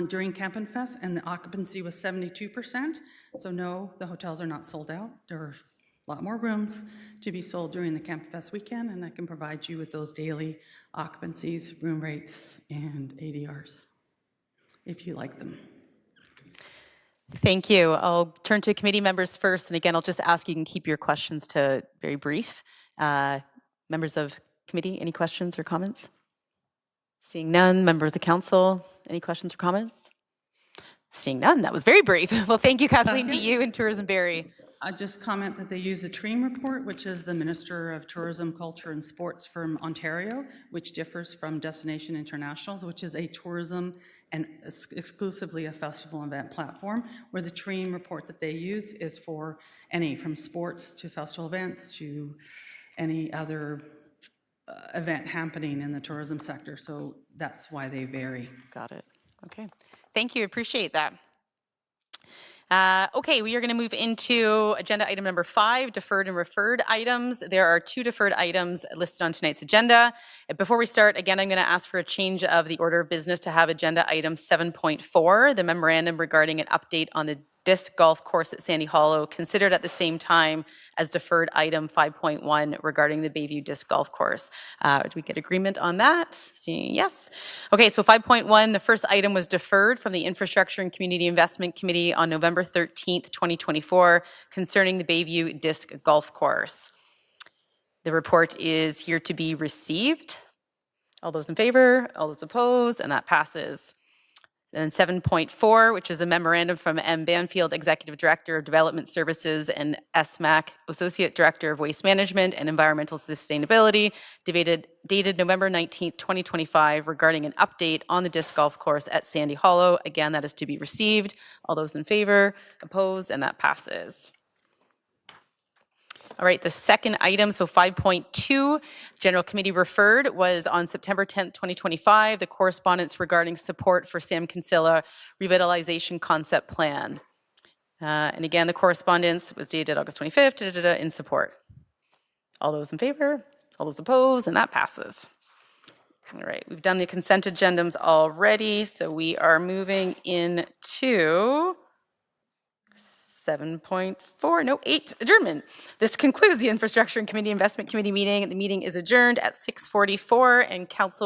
during Campin' Fest, and the occupancy was 72%. So no, the hotels are not sold out. There are a lot more rooms to be sold during the Campin' Fest weekend, and I can provide you with those daily occupancies, room rates, and ADRs, if you like them. Thank you. I'll turn to committee members first, and again, I'll just ask you can keep your questions to very brief. Members of committee, any questions or comments? Seeing none. Members of the council, any questions or comments? Seeing none. That was very brief. Well, thank you, Kathleen, to you and Tourism Barrie. I just comment that they use the TREAM report, which is the Minister of Tourism, Culture and Sports from Ontario, which differs from Destination Internationals, which is a tourism and exclusively a festival event platform, where the TREAM report that they use is for any, from sports to festival events to any other event happening in the tourism sector. So that's why they vary. Got it. Okay. Thank you. Appreciate that. Okay, we are going to move into agenda item number 5, deferred and referred items. There are 2 deferred items listed on tonight's agenda. Before we start, again, I'm going to ask for a change of the order of business to have agenda item 7.4, the memorandum regarding an update on the disc golf course at Sandy Hollow, considered at the same time as deferred item 5.1 regarding the Bayview disc golf course. Do we get agreement on that? Seeing yes. Okay, so 5.1, the first item was deferred from the Infrastructure and Community Investment Committee on November 13th, 2024, concerning the Bayview disc golf course. The report is here to be received. All those in favor, all those opposed, and that passes. And 7.4, which is a memorandum from M. Banfield, Executive Director of Development Services, and S. Mack, Associate Director of Waste Management and Environmental Sustainability, dated November 19th, 2025, regarding an update on the disc golf course at Sandy Hollow. Again, that is to be received. All those in favor, opposed, and that passes. All right, the second item, so 5.2, General Committee referred, was on September 10th, 2025, the correspondence regarding support for Sam Kinsella Revitalization Concept Plan. And again, the correspondence was dated August 25th, in support. All those in favor, all those opposed, and that passes. All right, we've done the consent agendas already, so we are moving into 8, adjournment. This concludes the Infrastructure and Community Investment Committee meeting. The meeting is adjourned at 6:44, and council